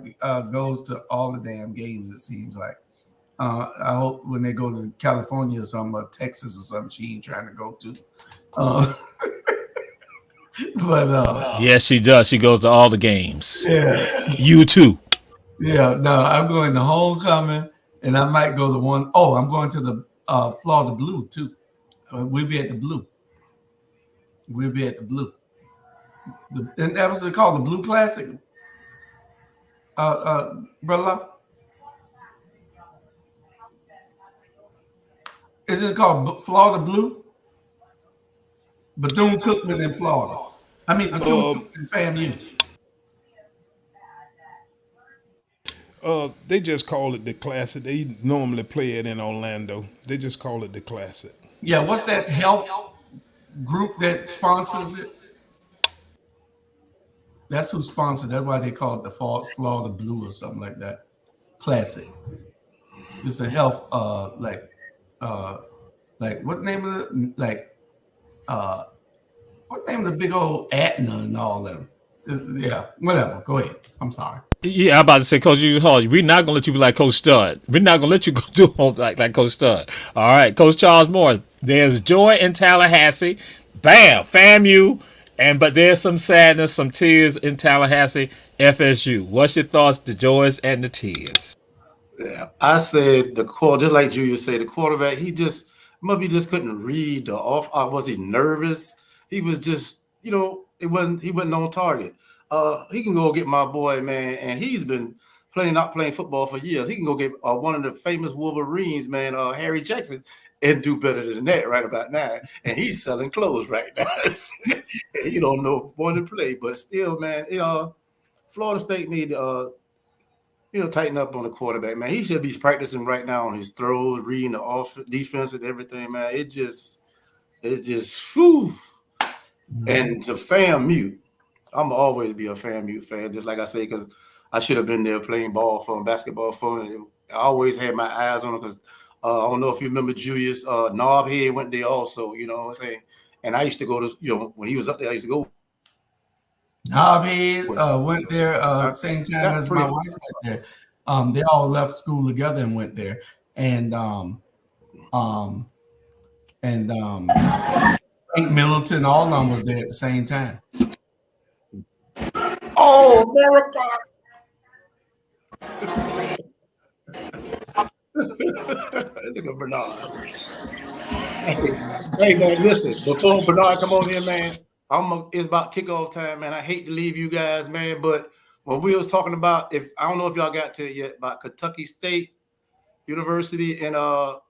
goes to all the damn games, it seems like. I hope when they go to California or something, or Texas or something, she ain't trying to go to. But yes, she does. She goes to all the games. Yeah. You too. Yeah, no, I'm going to homecoming, and I might go to one. Oh, I'm going to the Florida Blue too. We'll be at the Blue. And that was called the Blue Classic. Brother, isn't it called Florida Blue? Bethune-Cookman in Florida. I mean, Bethune-Cookman in FAMU. They just call it the Classic. They normally play it in Orlando. They just call it the Classic. Yeah, what's that health group that sponsors it? That's who sponsors. That's why they call it the Florida Blue or something like that. Classic. It's a health like what name of the what name of the big old Aetna and all them? Yeah, whatever. Go ahead. I'm sorry. Yeah, I'm about to say, Coach Hall, we're not going to let you be like Coach Stud. We're not going to let you go do like Coach Stud. All right, Coach Charles Moore. There's joy in Tallahassee. Bam, FAMU. But there's some sadness, some tears in Tallahassee, FSU. What's your thoughts, the joys and the tears? Yeah, I said just like Julius said, the quarterback, he just couldn't read the off. Was he nervous? He was just, he wasn't on target. He can go get my boy, man, and he's been not playing football for years. He can go get one of the famous Wolverines, man, Harry Jackson, and do better than that right about now. And he's selling clothes right now. You don't know want to play, but still, man, Florida State need tighten up on the quarterback, man. He should be practicing right now on his throws, reading the defense and everything, man. It just, whew. And to FAMU, I'm always be a FAMU fan, just like I say, because I should have been there playing basketball for him. I always had my eyes on him because I don't know if you remember Julius Knobhead went there also, you know what I'm saying? And I used to go to, when he was up there, I used to go. Knobhead went there same time as my wife went there. They all left school together and went there. And Frank Middleton, all of them was there at the same time. Oh, America! Look at Bernard. Hey man, listen. Before Bernard come on here, man, it's about kickoff time, man. I hate to leave you guys, man, but when we was talking about, I don't know if y'all got to it yet, about Kentucky State University and the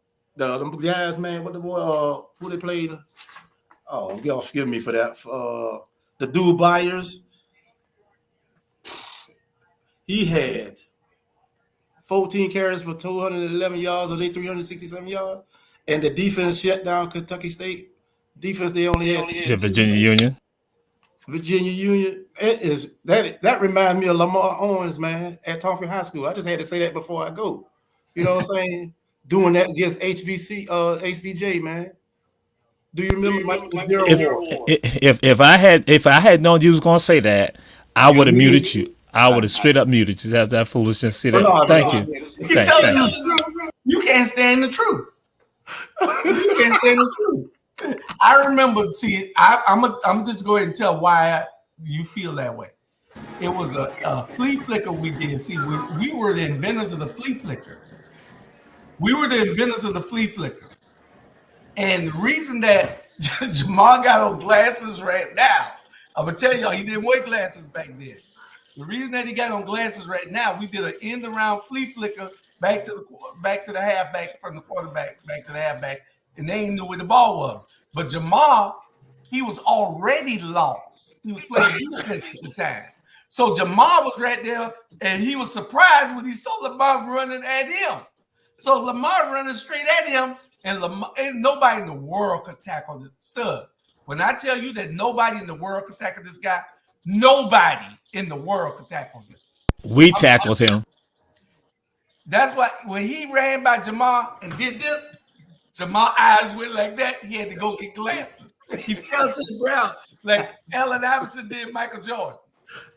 guys, man, what the boy who they played? Oh, y'all forgive me for that. The dude Byers, he had 14 carries for 211 yards, or 367 yards, and the defense shut down Kentucky State. Defense they only had Virginia Union. Virginia Union. It is that reminds me of Lamar Owens, man, at Tonkin High School. I just had to say that before I go. You know what I'm saying? Doing that against HBJ, man. Do you remember if I had known you was gonna say that, I would have muted you. I would have straight up muted you. That foolishness. See that? Thank you. You can't stand the truth. You can't stand the truth. I remember. See, I'm just going to tell why you feel that way. It was a flea flicker we did. See, we were the inventors of the flea flicker. We were the inventors of the flea flicker. And the reason that Jamal got on glasses right now, I'm gonna tell y'all, he didn't wear glasses back then. The reason that he got on glasses right now, we did an end around flea flicker back to the halfback, from the quarterback back to the halfback, and they didn't know where the ball was. But Jamal, he was already lost. He was playing defense at the time. So Jamal was right there, and he was surprised when he saw Lamar running at him. So Lamar running straight at him, and nobody in the world could tackle the stud. When I tell you that nobody in the world could tackle this guy, nobody in the world could tackle him. We tackled him. That's why when he ran by Jamal and did this, Jamal's eyes went like that. He had to go get glasses. He fell to the ground like Allen Iverson did Michael Jordan.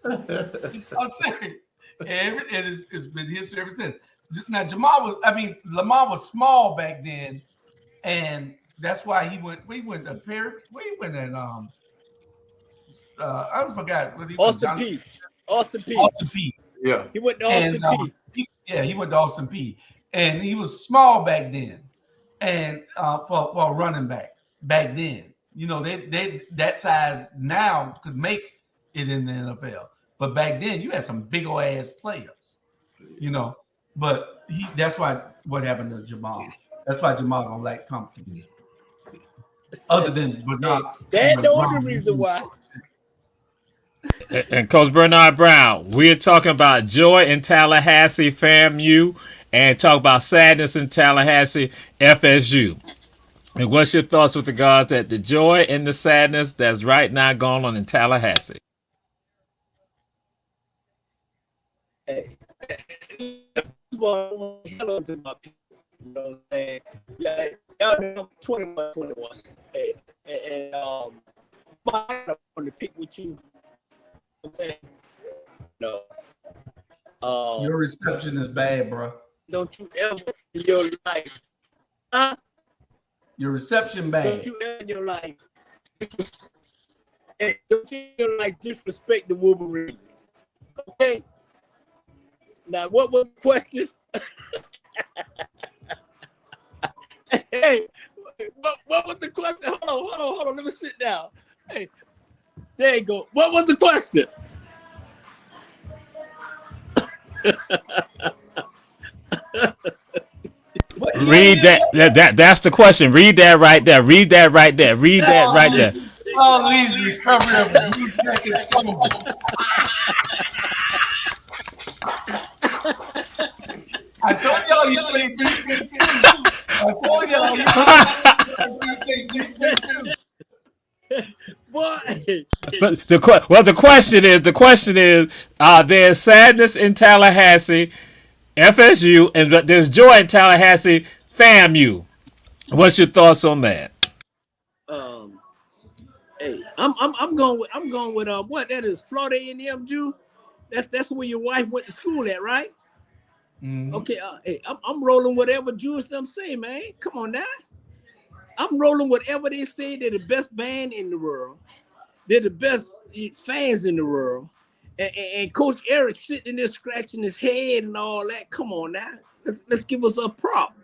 I'm serious. And it's been history ever since. Now Lamar was small back then, and that's why he went. We went to Paris. We went at I forgot what he was. Austin P. Yeah, he went to Austin P. He went to Austin P. And he was small back then, and for a running back back then, they that size now could make it in the NFL, but back then you had some big old ass players, But that's why what happened to Jamal. That's why Jamal don't like Tompkins. Other than that's the only reason why. And Coach Bernard Brown, we're talking about joy in Tallahassee, FAMU, and talk about sadness in Tallahassee, FSU. And what's your thoughts with regards to the joy and the sadness that's right now going on in Tallahassee? Hey. Hello to my people. You know what I'm saying? Yeah, I'm 21. Hey, and I want to pick with you. I'm saying, no. Your reception is bad, bro. Don't you ever in your life, Your reception bad. Don't you ever in your life, don't you ever disrespect the Wolverines? Okay. Now, what was the question? Hey, what was the question? Hold on. Let me sit down. Hey, there you go. What was the question? Read that. That's the question. Read that right there. Read that right there. All these recovery of the Boy. But the question is, there's sadness in Tallahassee, FSU, and there's joy in Tallahassee, FAMU. What's your thoughts on that? Hey, I'm going with what that is, Florida A&M, Jew. That's where your wife went to school at, right? Mm-hmm. Okay, hey, I'm rolling whatever Jewish them say, man. Come on now. I'm rolling whatever they say. They're the best band in the world. They're the best fans in the world. And Coach Eric sitting there scratching his head and all that. Come on now. Let's give us a prop.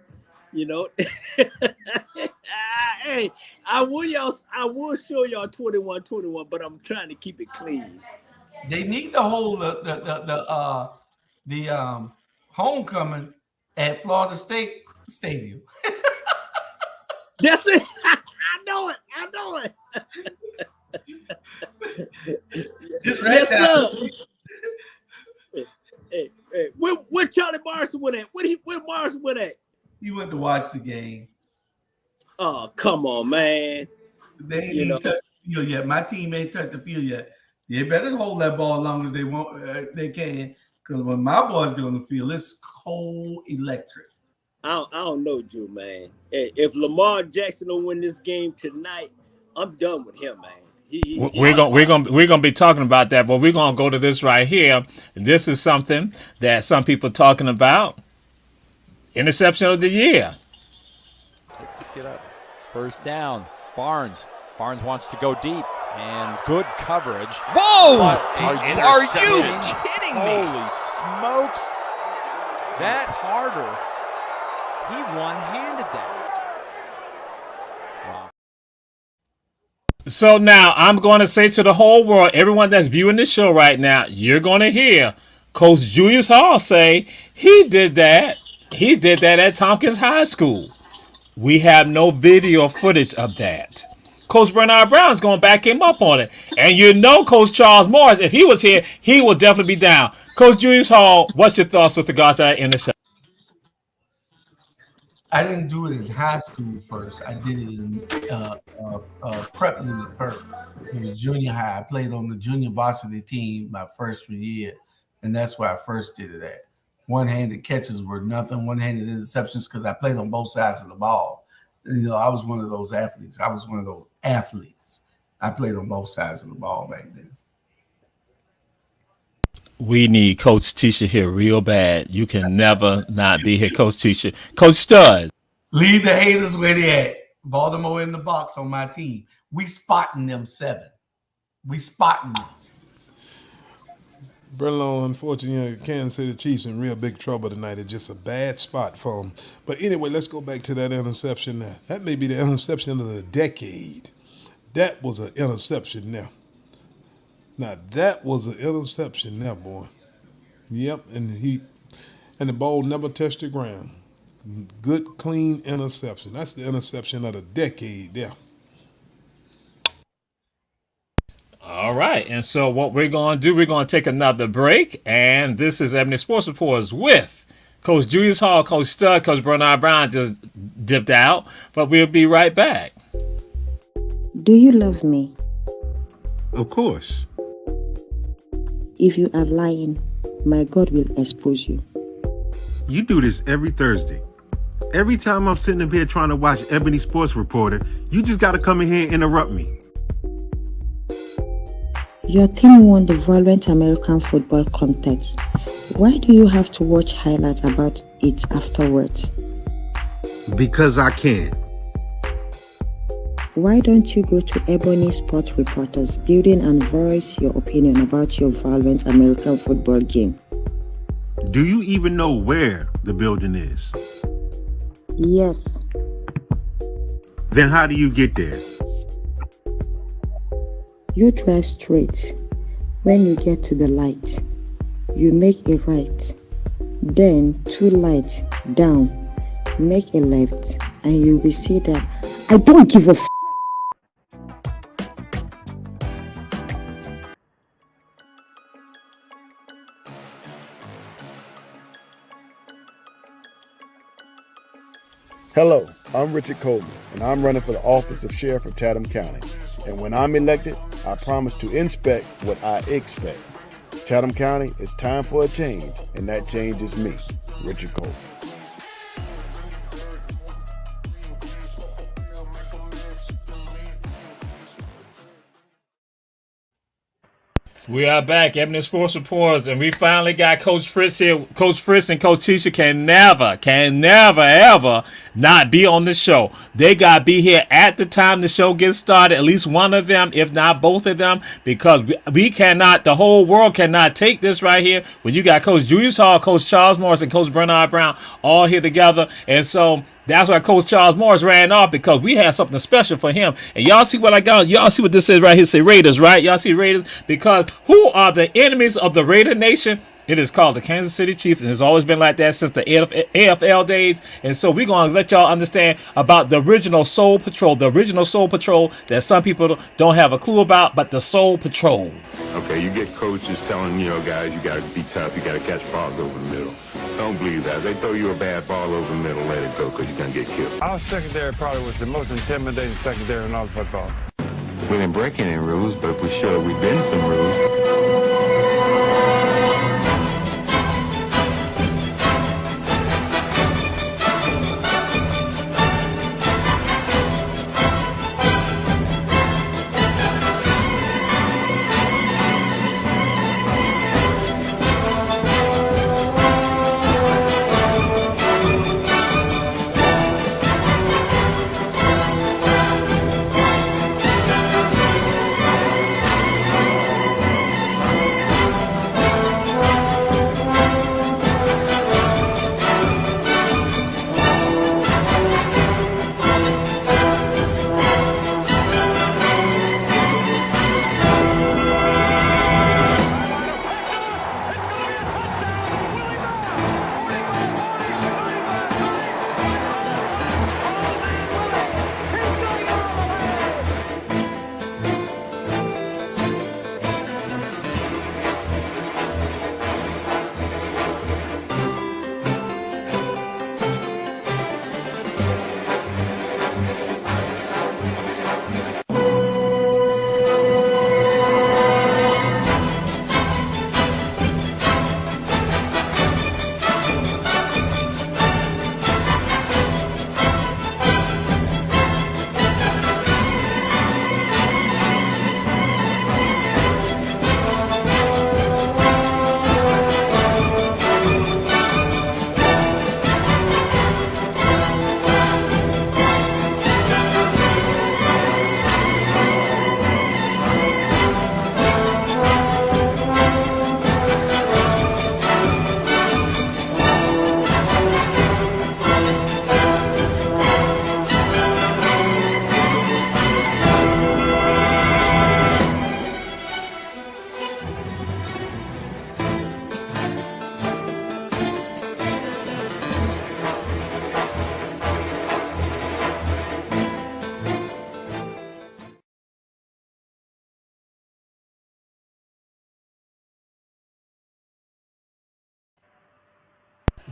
You know. Hey, I will show y'all 21-21, but I'm trying to keep it clean. They need to hold the homecoming at Florida State Stadium. That's it. I know it. Just right now. Hey, where Charlie Morrison went at? Where Morrison went at? He went to watch the game. Oh, come on, man. They ain't even touched the field yet. My team ain't touched the field yet. They better hold that ball as long as they want. They can, because when my boys get on the field, it's cold electric. I don't know, Drew, man. If Lamar Jackson will win this game tonight, I'm done with him, man. We're gonna be talking about that, but we're gonna go to this right here. This is something that some people are talking about. Interception of the year. Let's get up. First down. Barnes wants to go deep, and good coverage. Whoa! Are you kidding me? Holy smokes! That harder. He one-handed that. Wow. So now I'm going to say to the whole world, everyone that's viewing this show right now, you're going to hear Coach Julius Hall say he did that. He did that at Tompkins High School. We have no video footage of that. Coach Bernard Brown's going to back him up on it. And you know Coach Charles Morris, if he was here, he would definitely be down. Coach Julius Hall, what's your thoughts with regards to that interception? I didn't do it in high school first. I did it in prep unit first. It was junior high. I played on the junior varsity team my freshman year, and that's where I first did it at. One-handed catches were nothing. One-handed interceptions because I played on both sides of the ball. You know, I was one of those athletes. I played on both sides of the ball back then. We need Coach Tisha here real bad. You can never not be here, Coach Tisha. Coach Stud. Leave the haters where they at. Baltimore in the box on my team. We spotting them 7. We spotting them. Berlon, unfortunately, Kansas City Chiefs in real big trouble tonight. It's just a bad spot for them. But anyway, let's go back to that interception now. That may be the interception of the decade. That was an interception now. Now, that was an interception now, boy. Yep, and the ball never touched the ground. Good, clean interception. That's the interception of the decade there. All right, and so what we're going to do, we're going to take another break, and this is Ebony Sports Reporters with Coach Julius Hall, Coach Stud, Coach Bernard Brown just dipped out, but we'll be right back. Do you love me? Of course. If you are lying, my God will expose you. You do this every Thursday. Every time I'm sitting up here trying to watch Ebony Sports Reporter, you just got to come in here and interrupt me. Your team won the Violent American Football Contest. Why do you have to watch highlights about it afterwards? Because I can. Why don't you go to Ebony Sports Reporters building and voice your opinion about your Violent American football game? Do you even know where the building is? Yes. Then how do you get there? You drive straight. When you get to the light, you make a right. Then 2 lights down, make a left, and you will see that I don't give a f***. Hello, I'm Richard Coleman, and I'm running for the office of Sheriff of Chatham County. And when I'm elected, I promise to inspect what I expect. Chatham County, it's time for a change, and that change is me, Richard Coleman. We are back, Ebony Sports Reporters, and we finally got Coach Fritz here. Coach Fritz and Coach Tisha can never, ever not be on the show. They got to be here at the time the show gets started, at least one of them, if not both of them, because we cannot, the whole world cannot take this right here when you got Coach Julius Hall, Coach Charles Morris, and Coach Bernard Brown all here together. And so that's why Coach Charles Morris ran off, because we had something special for him. And y'all see what I got? Y'all see what this says right here? Say Raiders, right? Y'all see Raiders? Because who are the enemies of the Raider Nation? It is called the Kansas City Chiefs, and it's always been like that since the AFL days. And so we're going to let y'all understand about the original Soul Patrol, that some people don't have a clue about, but the Soul Patrol. Okay, you get coaches telling, guys, you got to be tough, you got to catch balls over the middle. Don't believe that. They throw you a bad ball over the middle, let it go, because you're going to get killed. Our secondary probably was the most intimidating secondary in all football. We didn't break any rules, but if we show we bend some rules.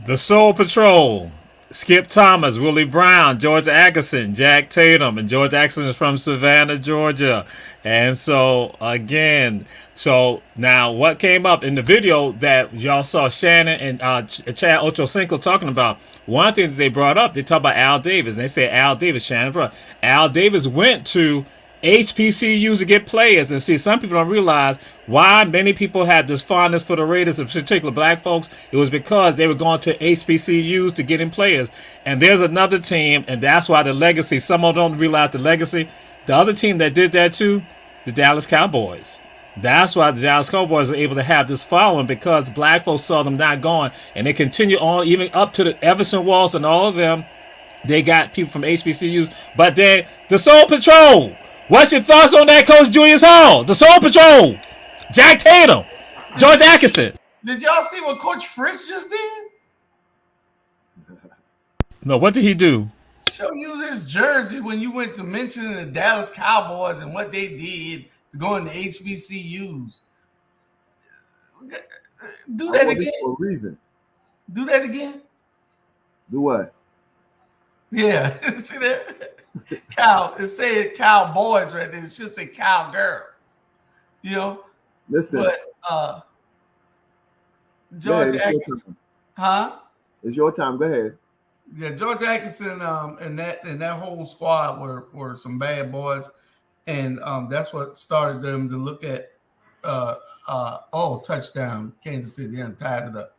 The Soul Patrol. Skip Thomas, Willie Brown, George Atkinson, Jack Tatum, and George Atkinson is from Savannah, Georgia. And so, again, now what came up in the video that y'all saw Shannon and Chad Ochocinco talking about, one thing that they brought up, they talked about Al Davis. And they said Al Davis, Shannon brought Al Davis went to HBCUs to get players. And see, some people don't realize why many people had this fondness for the Raiders, in particular black folks. It was because they were going to HBCUs to get in players. And there's another team, and that's why the legacy, some of them don't realize the legacy. The other team that did that too, the Dallas Cowboys. That's why the Dallas Cowboys are able to have this following, because black folks saw them not going. And they continue on, even up to the Everson Walls and all of them. They got people from HBCUs. But then the Soul Patrol. What's your thoughts on that, Coach Julius Hall? The Soul Patrol. Jack Tatum. George Atkinson. Did y'all see what Coach Fritz just did? No, what did he do? Show you this jersey when you went to mention the Dallas Cowboys and what they did to go into HBCUs. Do that again. For a reason. Do that again. Do what? Yeah, see that? Cow. It said cowboys right there. It should say cowgirls. You know. Listen. But George Atkinson, huh? It's your time. Go ahead. Yeah, George Atkinson and that whole squad were some bad boys, and that's what started them to look at touchdown Kansas City and tied it up.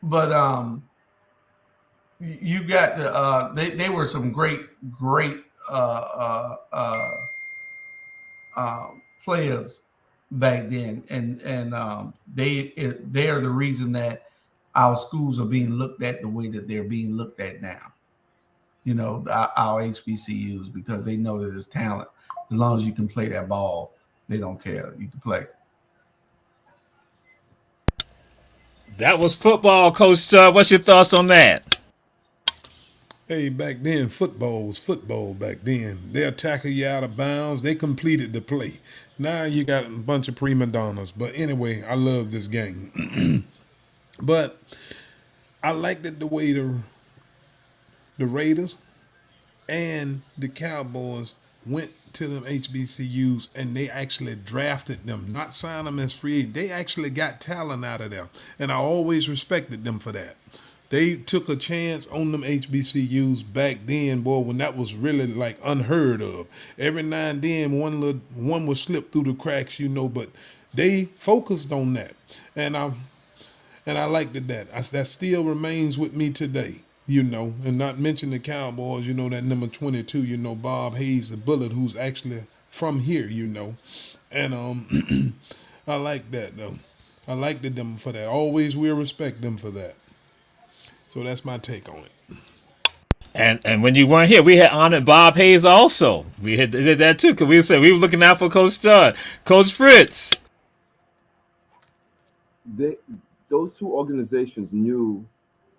But you got the they were some great players back then, and they are the reason that our schools are being looked at the way that they're being looked at now. You know, our HBCUs, because they know that it's talent. As long as you can play that ball, they don't care. You can play. That was football, Coach. What's your thoughts on that? Hey, back then, football was football back then. They'll tackle you out of bounds. They completed the play. Now you got a bunch of prima donnas. But anyway, I love this game. But I liked it the way the Raiders and the Cowboys went to them HBCUs and they actually drafted them, not signed them as free agents. They actually got talent out of them. And I always respected them for that. They took a chance on them HBCUs back then, boy, when that was really like unheard of. Every now and then one would slip through the cracks, you know, but they focused on that. And I liked that. That still remains with me today, you know, and not mention the Cowboys, you know, that number 22, you know, Bob Hayes, the Bullet, who's actually from here, you know. And I like that, though. I liked them for that. Always will respect them for that. So that's my take on it. And when you weren't here, we had honored Bob Hayes also. We did that too, because we said we were looking out for Coach Stud. Coach Fritz. Those two organizations knew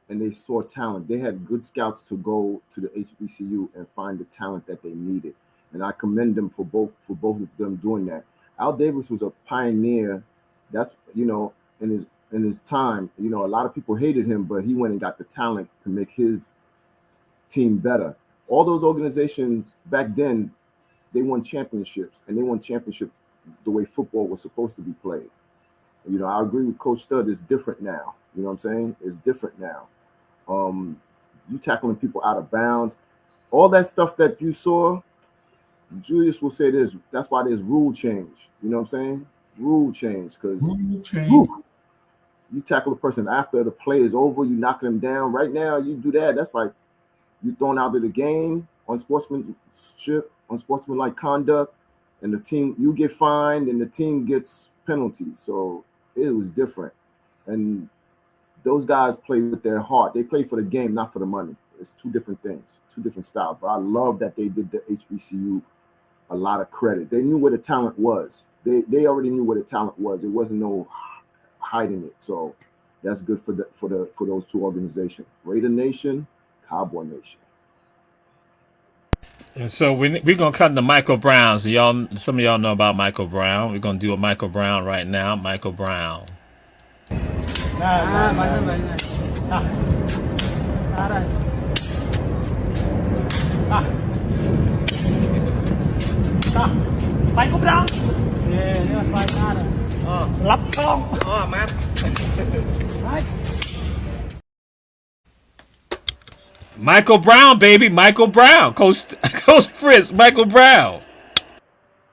and they saw talent. They had good scouts to go to the HBCU and find the talent that they needed. And I commend them for both of them doing that. Al Davis was a pioneer. That's, you know, in his time, you know, a lot of people hated him, but he went and got the talent to make his team better. All those organizations back then, they won championships, and they won championship the way football was supposed to be played. You know, I agree with Coach Stud. It's different now. You know what I'm saying? It's different now. You tackling people out of bounds, all that stuff that you saw. Julius will say this. That's why there's rule change. You know what I'm saying? Rule change, because you tackle a person after the play is over. You knocking them down. Right now, you do that. That's like you thrown out of the game on sportsmanship, on sportsmanlike conduct, and the team, you get fined and the team gets penalties. So it was different. And those guys play with their heart. They play for the game, not for the money. It's two different things, two different styles. But I love that they did the HBCU a lot of credit. They knew where the talent was. They already knew where the talent was. It wasn't no hiding it. So that's good for those two organizations. Raider Nation, Cowboy Nation. And so we're gonna cut into Michael Brown. So some of y'all know about Michael Brown. We're gonna do a Michael Brown right now. Michael Brown. Michael Brown. Yeah, lắp con. Man. Michael Brown, baby, Michael Brown. Coach Fritz, Michael Brown.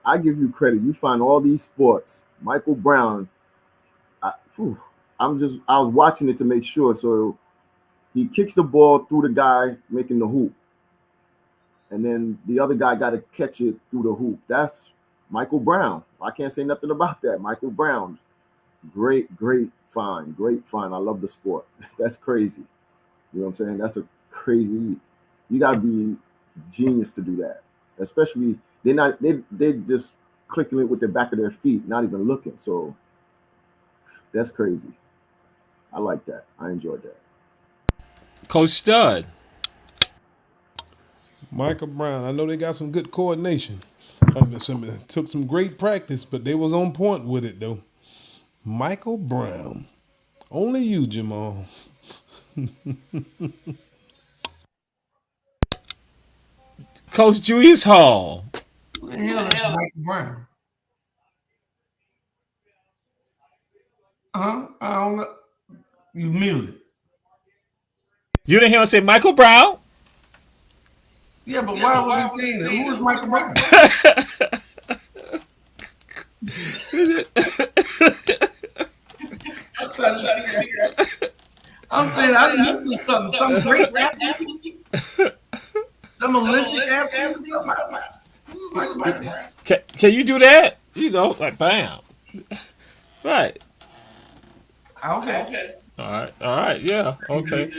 I give you credit. You find all these sports. Michael Brown. I was watching it to make sure. So he kicks the ball through the guy making the hoop, and then the other guy got to catch it through the hoop. That's Michael Brown. I can't say nothing about that. Michael Brown, great find. I love the sport. That's crazy. You know what I'm saying? That's a crazy. You got to be genius to do that. Especially they just clicking it with the back of their feet, not even looking. So that's crazy. I like that. I enjoyed that. Coach Stud. Michael Brown. I know they got some good coordination. Took some great practice, but they was on point with it though. Michael Brown. Only you, Jamal. Coach Julius Hall. Who the hell is Michael Brown? I don't know. You muted. You didn't hear him say Michael Brown? Yeah, but why was he saying that? Who is Michael Brown? I'm trying to figure out. I'm saying I'm missing something. Some great athlete. Some Olympic athlete. Can you do that? You know, like bam. Right. Okay. All right, yeah, okay.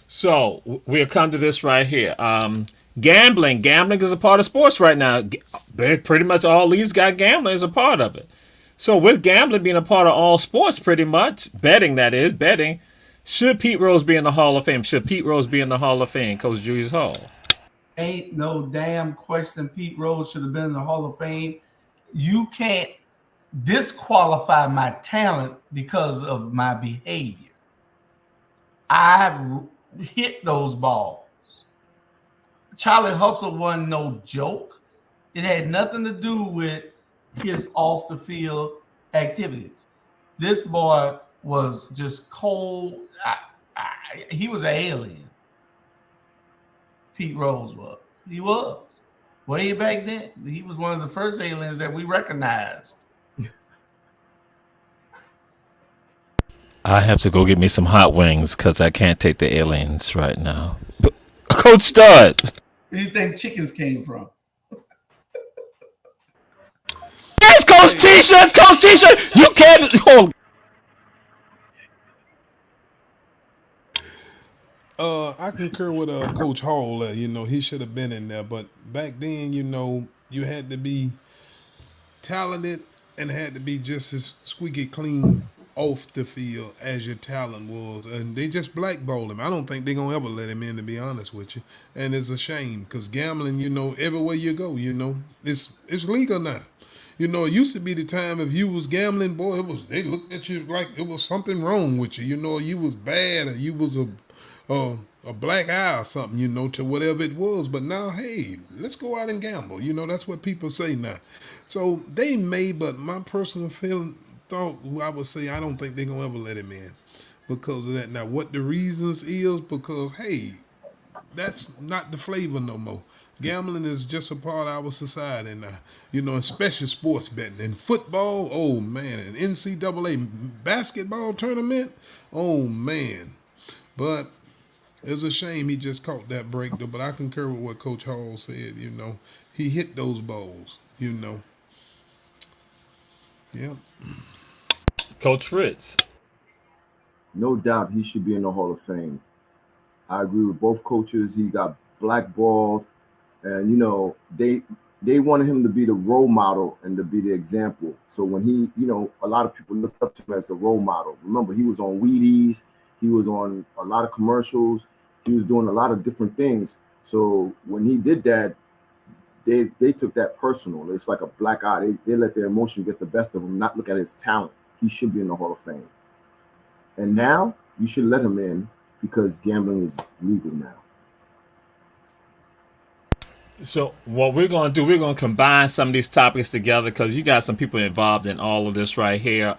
So we'll come to this right here. Gambling is a part of sports right now. Pretty much all leagues got gambling as a part of it. So with gambling being a part of all sports, pretty much betting, that is betting. Should Pete Rose be in the Hall of Fame? Should Pete Rose be in the Hall of Fame, Coach Julius Hall? Ain't no damn question. Pete Rose should have been in the Hall of Fame. You can't disqualify my talent because of my behavior. I hit those balls. Charlie Hustle wasn't no joke. It had nothing to do with his off the field activities. This boy was just cold. He was an alien. Pete Rose was. He was. Way back then. He was one of the first aliens that we recognized. I have to go get me some hot wings because I can't take the aliens right now. But, Coach Stud. Where do you think chickens came from? Yes, Coach T-shirt. Coach T-shirt. You can't. I concur with Coach Hall. You know, he should have been in there. But back then, you know, you had to be talented and had to be just as squeaky clean off the field as your talent was, and they just blackballed him. I don't think they're gonna ever let him in, to be honest with you, and it's a shame because gambling, you know, everywhere you go, you know, it's legal now. You know, it used to be the time if you was gambling, boy, they looked at you like it was something wrong with you. You know, you was bad or you was a black eye or something, you know, to whatever it was. But now, hey, let's go out and gamble. You know, that's what people say now. So they may, but my personal feeling. I would say I don't think they're gonna ever let him in because of that. Now, what the reasons is because hey, that's not the flavor no more. Gambling is just a part of our society now, you know, especially sports betting and football. Oh man, an NCAA basketball tournament. Oh man, but it's a shame he just caught that break though. But I concur with what Coach Hall said. You know, he hit those balls. You know, yeah. Coach Fritz. No doubt he should be in the Hall of Fame. I agree with both coaches. He got blackballed, and you know they wanted him to be the role model and to be the example. So when he, you know, a lot of people looked up to him as the role model. Remember, he was on Wheaties, he was on a lot of commercials, he was doing a lot of different things. So when he did that, they took that personal. It's like a black eye. They let their emotion get the best of him, not look at his talent. He should be in the Hall of Fame. And now you should let him in because gambling is legal now. So what we're going to do, we're going to combine some of these topics together because you got some people involved in all of this right here.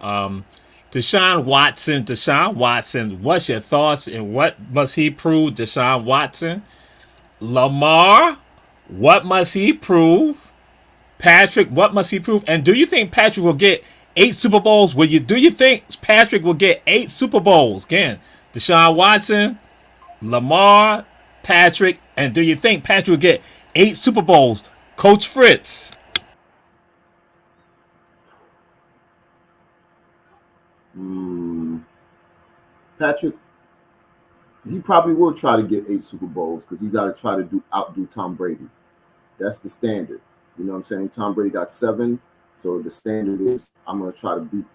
Deshaun Watson, what's your thoughts and what must he prove, Deshaun Watson? Lamar, what must he prove? Patrick, what must he prove? And do you think Patrick will get 8 Super Bowls? Do you think Patrick will get 8 Super Bowls? Again, Deshaun Watson, Lamar, Patrick, and do you think Patrick will get 8 Super Bowls? Coach Fritz. Patrick, he probably will try to get 8 Super Bowls because he got to try to outdo Tom Brady. That's the standard. You know what I'm saying? Tom Brady got 7. So the standard is I'm going to try to beat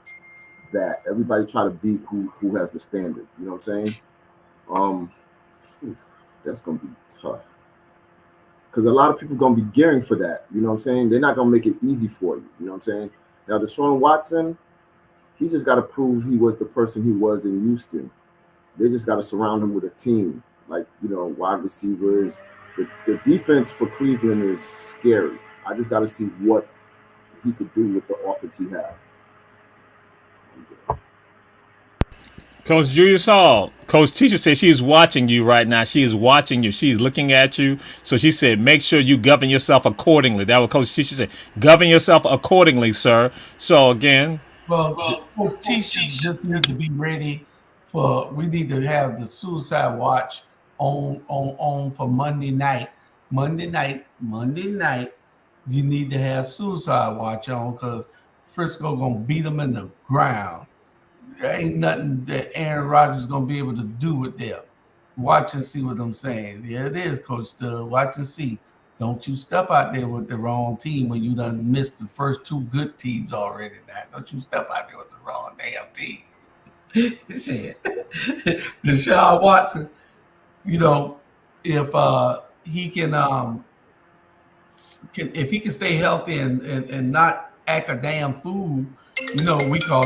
that. Everybody try to beat who has the standard. You know what I'm saying? That's going to be tough. Because a lot of people are going to be gearing for that. You know what I'm saying? They're not going to make it easy for you. You know what I'm saying? Now, Deshaun Watson, he just got to prove he was the person he was in Houston. They just got to surround him with a team, like, wide receivers. The defense for Cleveland is scary. I just got to see what he could do with the offense he has. Coach Julius Hall, Coach Teacher said she's watching you right now. She is watching you. She's looking at you. So she said, make sure you govern yourself accordingly. That was Coach Teacher said. Govern yourself accordingly, sir. So again. Well, Coach Teacher just needs to be ready for, we need to have the suicide watch on for Monday night. Monday night, you need to have suicide watch on because Frisco going to beat them in the ground. There ain't nothing that Aaron Rodgers is going to be able to do with them. Watch and see what I'm saying. Yeah, it is, Coach Stud. Watch and see. Don't you step out there with the wrong team when you done missed the first two good teams already. Now, don't you step out there with the wrong damn team. Shit. Deshaun Watson, if he can if he can stay healthy and not act a damn fool, we call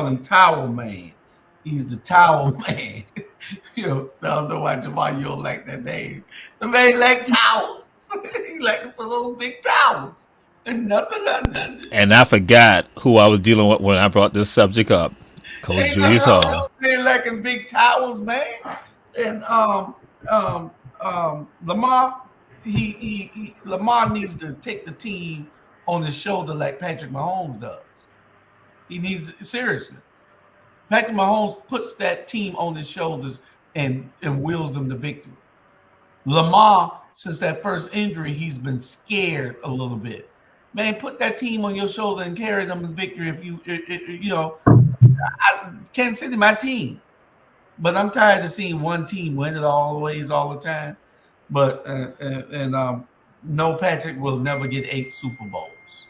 him Towel Man. He's the Towel Man. I don't know why Jamal, you don't like that name. The man like towels. He like to put those big towels. And nothing. And I forgot who I was dealing with when I brought this subject up. Coach Julius Hall. They liking big towels, man. And Lamar, Lamar needs to take the team on his shoulder like Patrick Mahomes does. He needs, seriously. Patrick Mahomes puts that team on his shoulders and wills them to victory. Lamar, since that first injury, he's been scared a little bit. Man, put that team on your shoulder and carry them to victory. Kansas City, my team. But I'm tired of seeing one team win it all the time. But no, Patrick will never get 8 Super Bowls.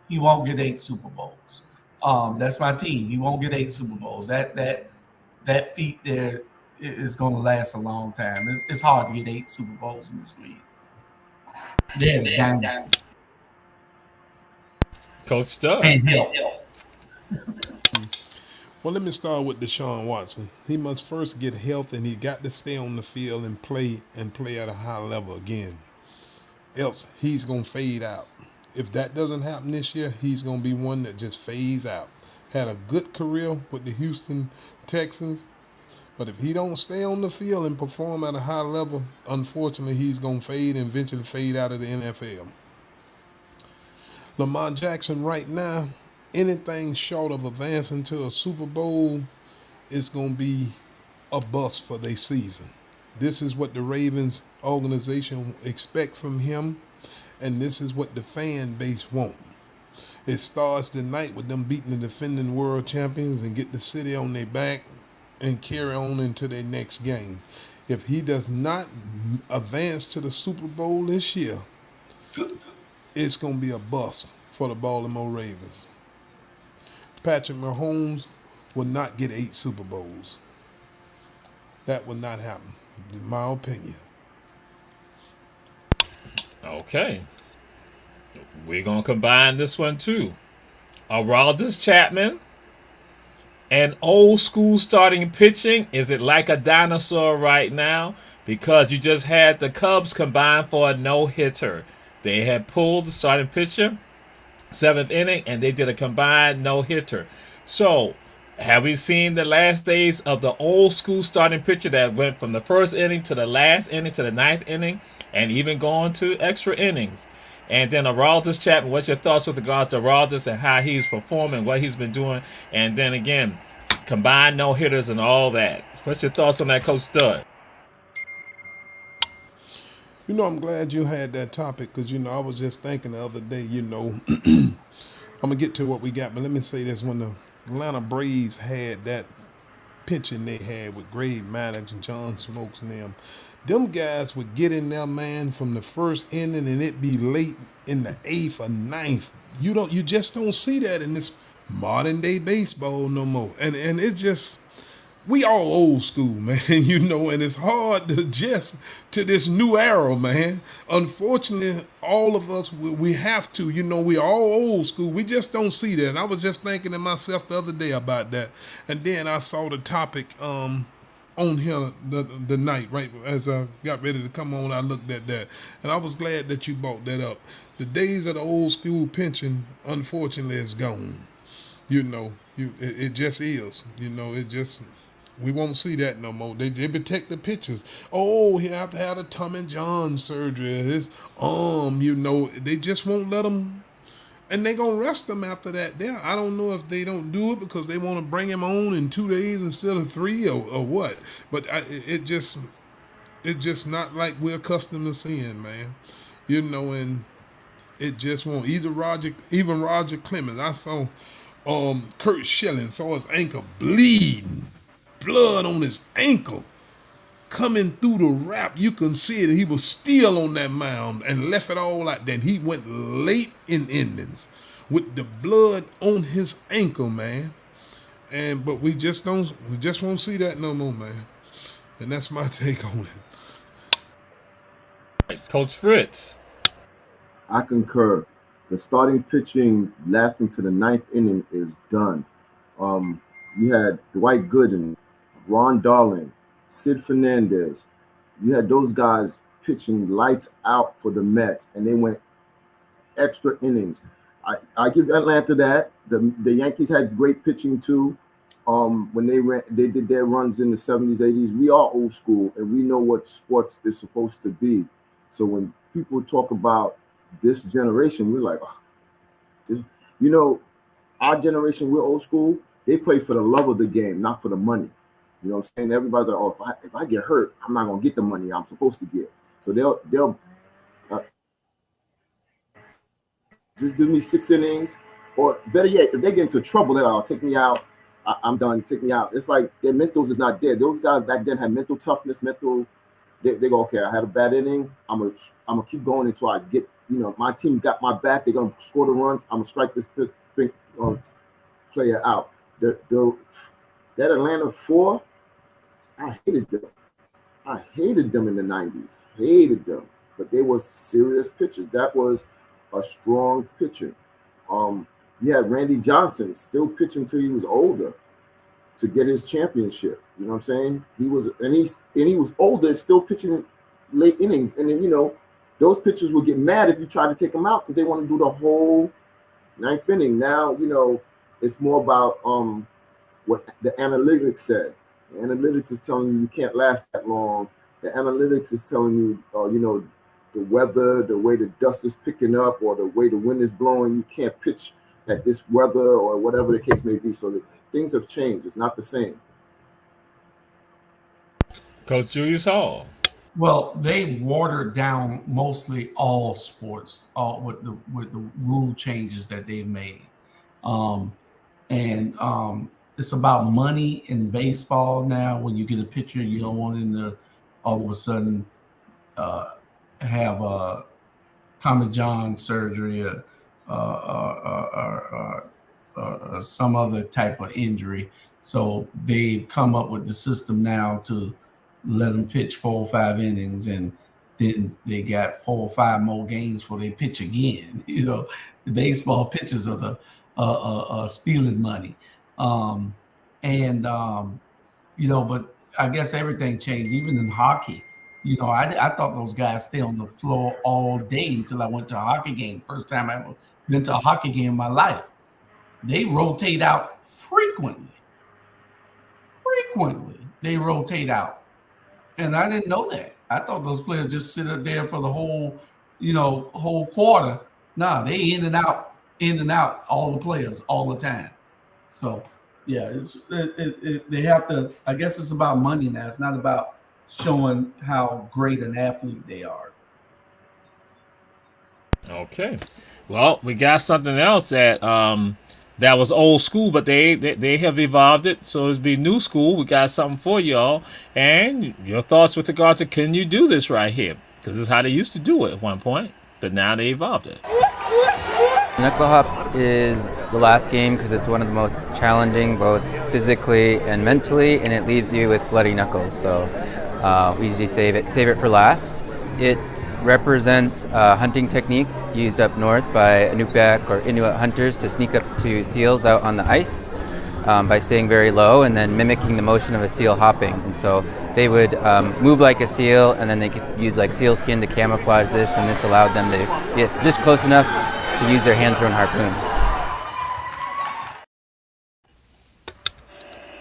He won't get 8 Super Bowls. That's my team. He won't get 8 Super Bowls. That feat there is going to last a long time. It's hard to get 8 Super Bowls in this league. Yeah, Coach Stud. Well, let me start with Deshaun Watson. He must first get health, and he got to stay on the field and play at a high level again. Else, he's going to fade out. If that doesn't happen this year, he's going to be one that just fades out. Had a good career with the Houston Texans, but if he don't stay on the field and perform at a high level, unfortunately, he's going to fade and eventually fade out of the NFL. Lamar Jackson right now, anything short of advancing to a Super Bowl is going to be a bust for their season. This is what the Ravens organization expect from him, and this is what the fan base want. It starts tonight with them beating the defending world champions and get the city on their back and carry on into their next game. If he does not advance to the Super Bowl this year, it's going to be a bust for the Baltimore Ravens. Patrick Mahomes will not get 8 Super Bowls. That will not happen, in my opinion. Okay. We're going to combine this one too. Aroldis Chapman and old school starting pitching. Is it like a dinosaur right now? Because you just had the Cubs combine for a no-hitter. They had pulled the starting pitcher, 7th inning, and they did a combined no-hitter. So, have we seen the last days of the old school starting pitcher that went from the first inning to the last inning to the 9th inning and even going to extra innings? And then Aroldis Chapman, what's your thoughts with regards to Aroldis and how he's performing, what he's been doing? And then again, combined no-hitters and all that. What's your thoughts on that, Coach Stud? I'm glad you had that topic because, I was just thinking the other day, I'm going to get to what we got, but let me say this. When the Atlanta Braves had that pitching they had with Greg Maddux and John Smokes and them guys would get in there, man, from the first inning and it be late in the 8th or 9th. You just don't see that in this modern day baseball no more. And it's just, we all old school, man, you know, and it's hard to adjust to this new era, man. Unfortunately, all of us, we have to, you know, we all old school. We just don't see that. And I was just thinking to myself the other day about that. And then I saw the topic on here the night, right, as I got ready to come on, I looked at that. And I was glad that you brought that up. The days of the old school pension, unfortunately, is gone. You know, it just is. You know, it just... We won't see that no more. They protect the pictures. Oh, he have to have a Tommy John surgery. His arm, you know, they just won't let him. And they going to rest him after that there. I don't know if they don't do it because they want to bring him on in 2 days instead of 3 or what. But it's just not like we're accustomed to seeing, man. You know, and it just won't. Even Roger Clemens. I saw Kurt Schilling saw his ankle bleeding. Blood on his ankle coming through the wrap. You can see it. He was still on that mound and left it all out. Then he went late in innings with the blood on his ankle, man. But we just won't see that no more, man. And that's my take on it. Coach Fritz. I concur. The starting pitching lasting to the 9th inning is done. You had Dwight Gooden, Ron Darling, Sid Fernandez. You had those guys pitching lights out for the Mets, and they went extra innings. I give Atlanta that. The Yankees had great pitching too. When they did their runs in the 70s, 80s. We are old school, and we know what sports is supposed to be. So when people talk about this generation, we're like, oh, you know, our generation, we're old school. They play for the love of the game, not for the money. You know what I'm saying? Everybody's like, oh, if I get hurt, I'm not gonna get the money I'm supposed to get. So they'll just give me 6 innings, or better yet, if they get into trouble, then I'll take me out. I'm done. Take me out. It's like their mentals is not dead. Those guys back then had mental toughness, They go, okay, I had a bad inning. I'm gonna keep going until I get. You know, my team got my back. They're gonna score the runs. I'm gonna strike this player out. That Atlanta 4, I hated them. I hated them in the 90s. Hated them. But they were serious pitchers. That was a strong pitcher. You had Randy Johnson still pitching until he was older to get his championship. You know what I'm saying? He was older, still pitching late innings. And then, you know, those pitchers would get mad if you try to take them out because they want to do the whole 9th inning. Now, you know, it's more about what the analytics say. The analytics is telling you can't last that long. The analytics is telling you, you know, the weather, the way the dust is picking up, or the way the wind is blowing, you can't pitch at this weather or whatever the case may be. So things have changed. It's not the same. Coach Julius Hall. Well, they watered down mostly all sports, with the rule changes that they've made. It's about money in baseball now. When you get a pitcher, you don't want him to all of a sudden have a Tommy John surgery or some other type of injury. So they've come up with the system now to let them pitch 4 or 5 innings, and then they got 4 or 5 more games before they pitch again. You know, the baseball pitchers are stealing money. You know, but I guess everything changed, even in hockey. You know, I thought those guys stay on the floor all day until I went to a hockey game. First time I ever been to a hockey game in my life. They rotate out frequently. They rotate out. And I didn't know that. I thought those players just sit up there for the whole quarter. Nah, they in and out, all the players all the time. So yeah, they have to. I guess it's about money now. It's not about showing how great an athlete they are. Okay, well, we got something else that was old school, but they have evolved it, so it'll be new school. We got something for y'all, and your thoughts with regard to can you do this right here? Because this is how they used to do it at one point, but now they evolved it. Knuckle Hop is the last game because it's one of the most challenging, both physically and mentally, and it leaves you with bloody knuckles. So we usually save it for last. It represents a hunting technique used up north by Inupiaq or Inuit hunters to sneak up to seals out on the ice by staying very low and then mimicking the motion of a seal hopping. And so they would move like a seal, and then they could use like seal skin to camouflage this, and this allowed them to get just close enough to use their hand-thrown harpoon.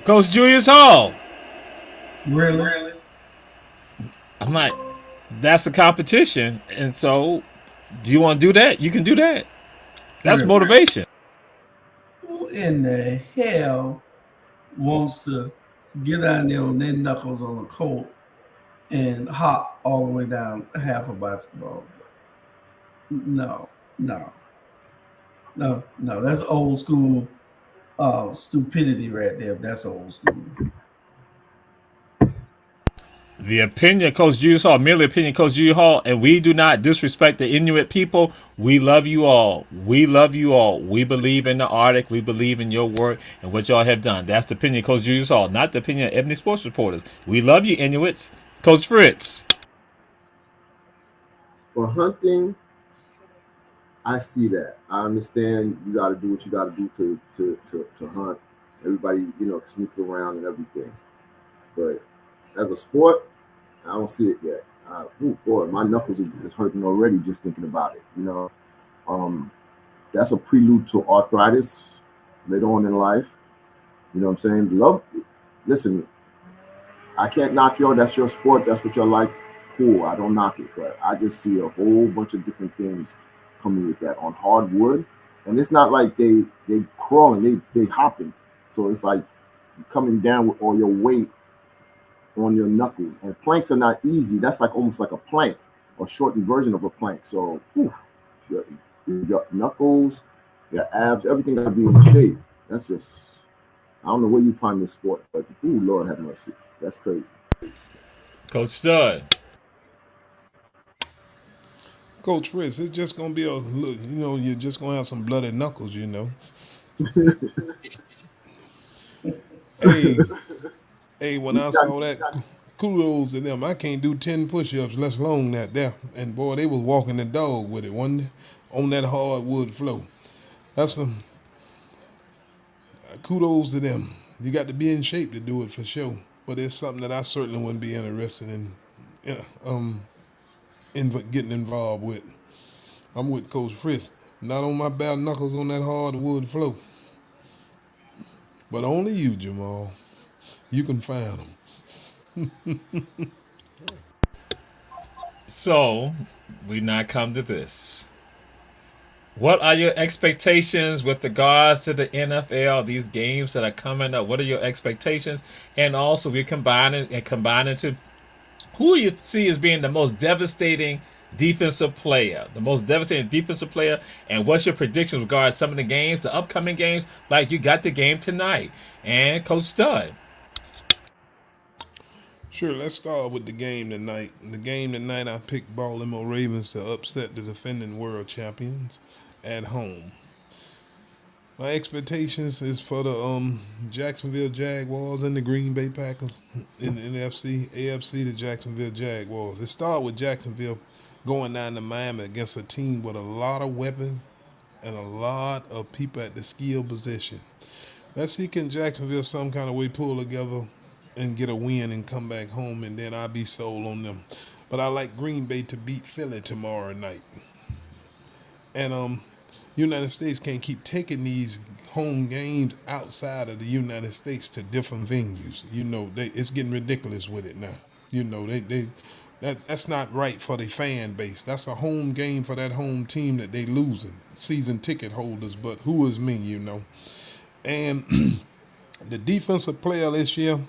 Coach Julius Hall. Really? I'm like, that's a competition, and so do you want to do that? You can do that. That's motivation. Who in the hell wants to get down there on their knuckles on the court and hop all the way down half a basketball? No. That's old school stupidity right there. That's old school. The opinion, Coach Julius Hall, merely opinion, Coach Julius Hall, and we do not disrespect the Inuit people. We love you all. We love you all. We believe in the Arctic. We believe in your work and what y'all have done. That's the opinion of Coach Julius Hall, not the opinion of Ebony Sports Reporters. We love you, Inuits. Coach Fritz. For hunting, I see that. I understand you got to do what you got to do to hunt. Everybody, sneak around and everything. But as a sport, I don't see it yet. My knuckles is hurting already just thinking about it. That's a prelude to arthritis later on in life. You know what I'm saying? Listen, I can't knock y'all. That's your sport. That's what y'all like. Cool. I don't knock it, but I just see a whole bunch of different things coming with that on hardwood. And it's not like they crawling, they hopping. So it's like coming down with all your weight on your knuckles. And planks are not easy. That's like almost like a plank, or shortened version of a plank. So your knuckles, your abs, everything got to be in shape. That's just, I don't know where you find this sport, but Lord have mercy. That's crazy. Coach Stud. Coach Fritz, it's just going to be you're just going to have some bloody knuckles, Hey, when I saw that, kudos to them. I can't do 10 push-ups, let alone that there. And boy, they was walking the dog with it, wasn't they? On that hardwood floor. That's some kudos to them. You got to be in shape to do it for sure. But it's something that I certainly wouldn't be interested in getting involved with. I'm with Coach Fritz. Not on my bare knuckles on that hardwood floor. But only you, Jamal. You can find them. So, we now come to this. What are your expectations with regards to the NFL, these games that are coming up? What are your expectations? And also, we're combining to who you see as being the most devastating defensive player, and what's your predictions regarding some of the games, the upcoming games, like you got the game tonight, and Coach Stud. Sure, let's start with the game tonight. The game tonight, I picked Baltimore Ravens to upset the defending world champions at home. My expectations is for the Jacksonville Jaguars and the Green Bay Packers in the AFC, the Jacksonville Jaguars. It started with Jacksonville going down to Miami against a team with a lot of weapons and a lot of people at the skill position. Let's see, can Jacksonville some kind of way pull together and get a win and come back home, and then I'll be sold on them. But I like Green Bay to beat Philly tomorrow night. And United States can't keep taking these home games outside of the United States to different venues. It's getting ridiculous with it now. That's not right for the fan base. That's a home game for that home team that they losing. Season ticket holders, but who is me, And the defensive player this year,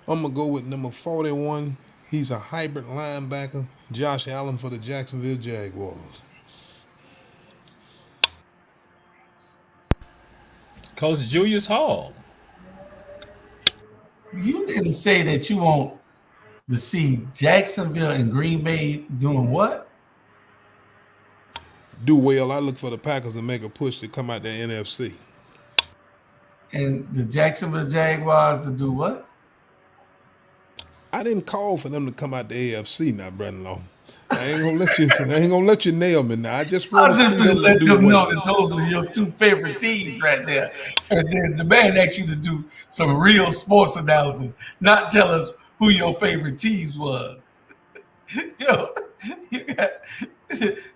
I'm going to go with number 41. He's a hybrid linebacker, Josh Allen for the Jacksonville Jaguars. Coach Julius Hall. You didn't say that you want to see Jacksonville and Green Bay doing what? do well, I look for the Packers to make a push to come out the NFC. And the Jacksonville Jaguars to do what? I didn't call for them to come out the AFC now, brother-in-law. I ain't gonna let you nail me now. I just want to see them let do them know well. that those are your two favorite teams right there. And then the man asked you to do some real sports analysis, not tell us who your favorite teams was.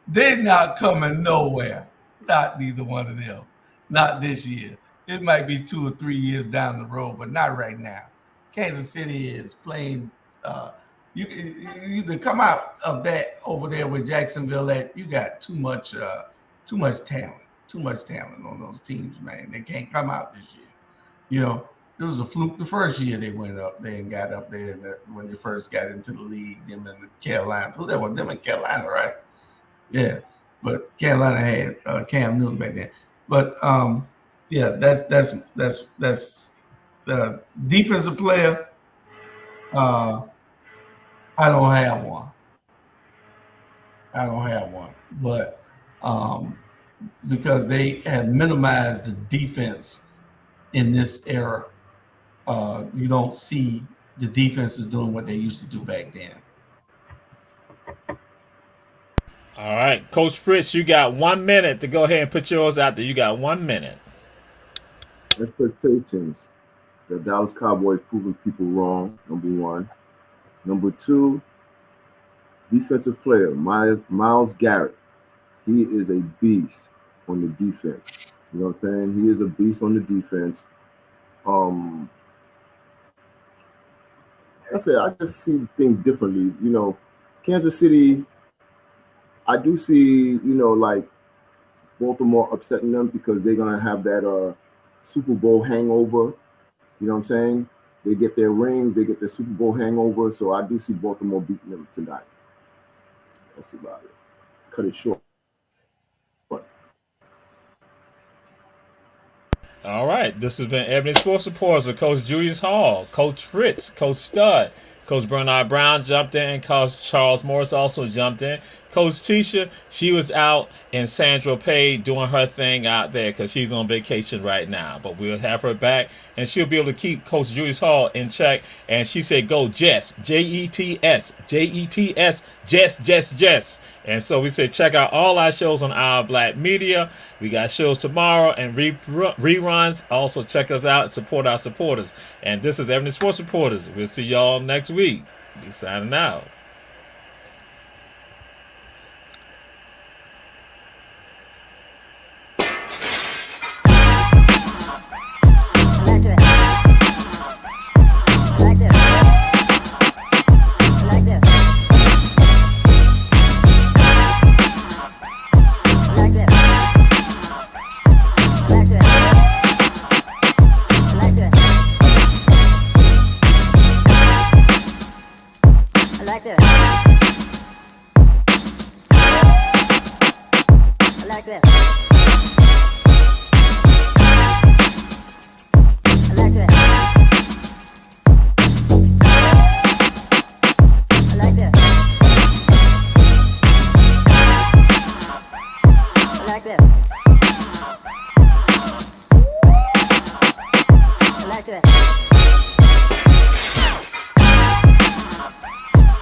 They're not coming nowhere. Not neither one of them. Not this year. It might be 2 or 3 years down the road, but not right now. Kansas City is playing. You to come out of that over there with Jacksonville. That you got too much talent on those teams, man. They can't come out this year. It was a fluke the first year they went up there and got up there when they first got into the league. Them in Carolina, who that was? Them in Carolina, right? Yeah, but Carolina had Cam Newton back then. But yeah, that's the defensive player. I don't have one. But because they have minimized the defense in this era, you don't see the defenses doing what they used to do back then. All right, Coach Fritz, you got 1 minute to go ahead and put yours out there. You got 1 minute. Expectations. The Dallas Cowboys proving people wrong, number one. Number two, defensive player, Myles Garrett. He is a beast on the defense. You know what I'm saying? He is a beast on the defense. I just see things differently. Kansas City, I do see, like Baltimore upsetting them because they're going to have that Super Bowl hangover. You know what I'm saying? They get their rings, they get their Super Bowl hangover. So I do see Baltimore beating them tonight. That's about it. Cut it short. All right. This has been Ebony Sports Reports with Coach Julius Hall, Coach Fritz, Coach Stud, Coach Bernard Brown jumped in, and Coach Charles Morris also jumped in. Coach Tisha, she was out in San Tropez doing her thing out there because she's on vacation right now. But we'll have her back, and she'll be able to keep Coach Julius Hall in check. And she said, go Jets, Jets, Jets, Jets, Jets. And so we said, check out all our shows on Our Black Media. We got shows tomorrow and reruns. Also, check us out and support our supporters. And this is Ebony Sports Reporters. We'll see y'all next week. Be signing out. Like that.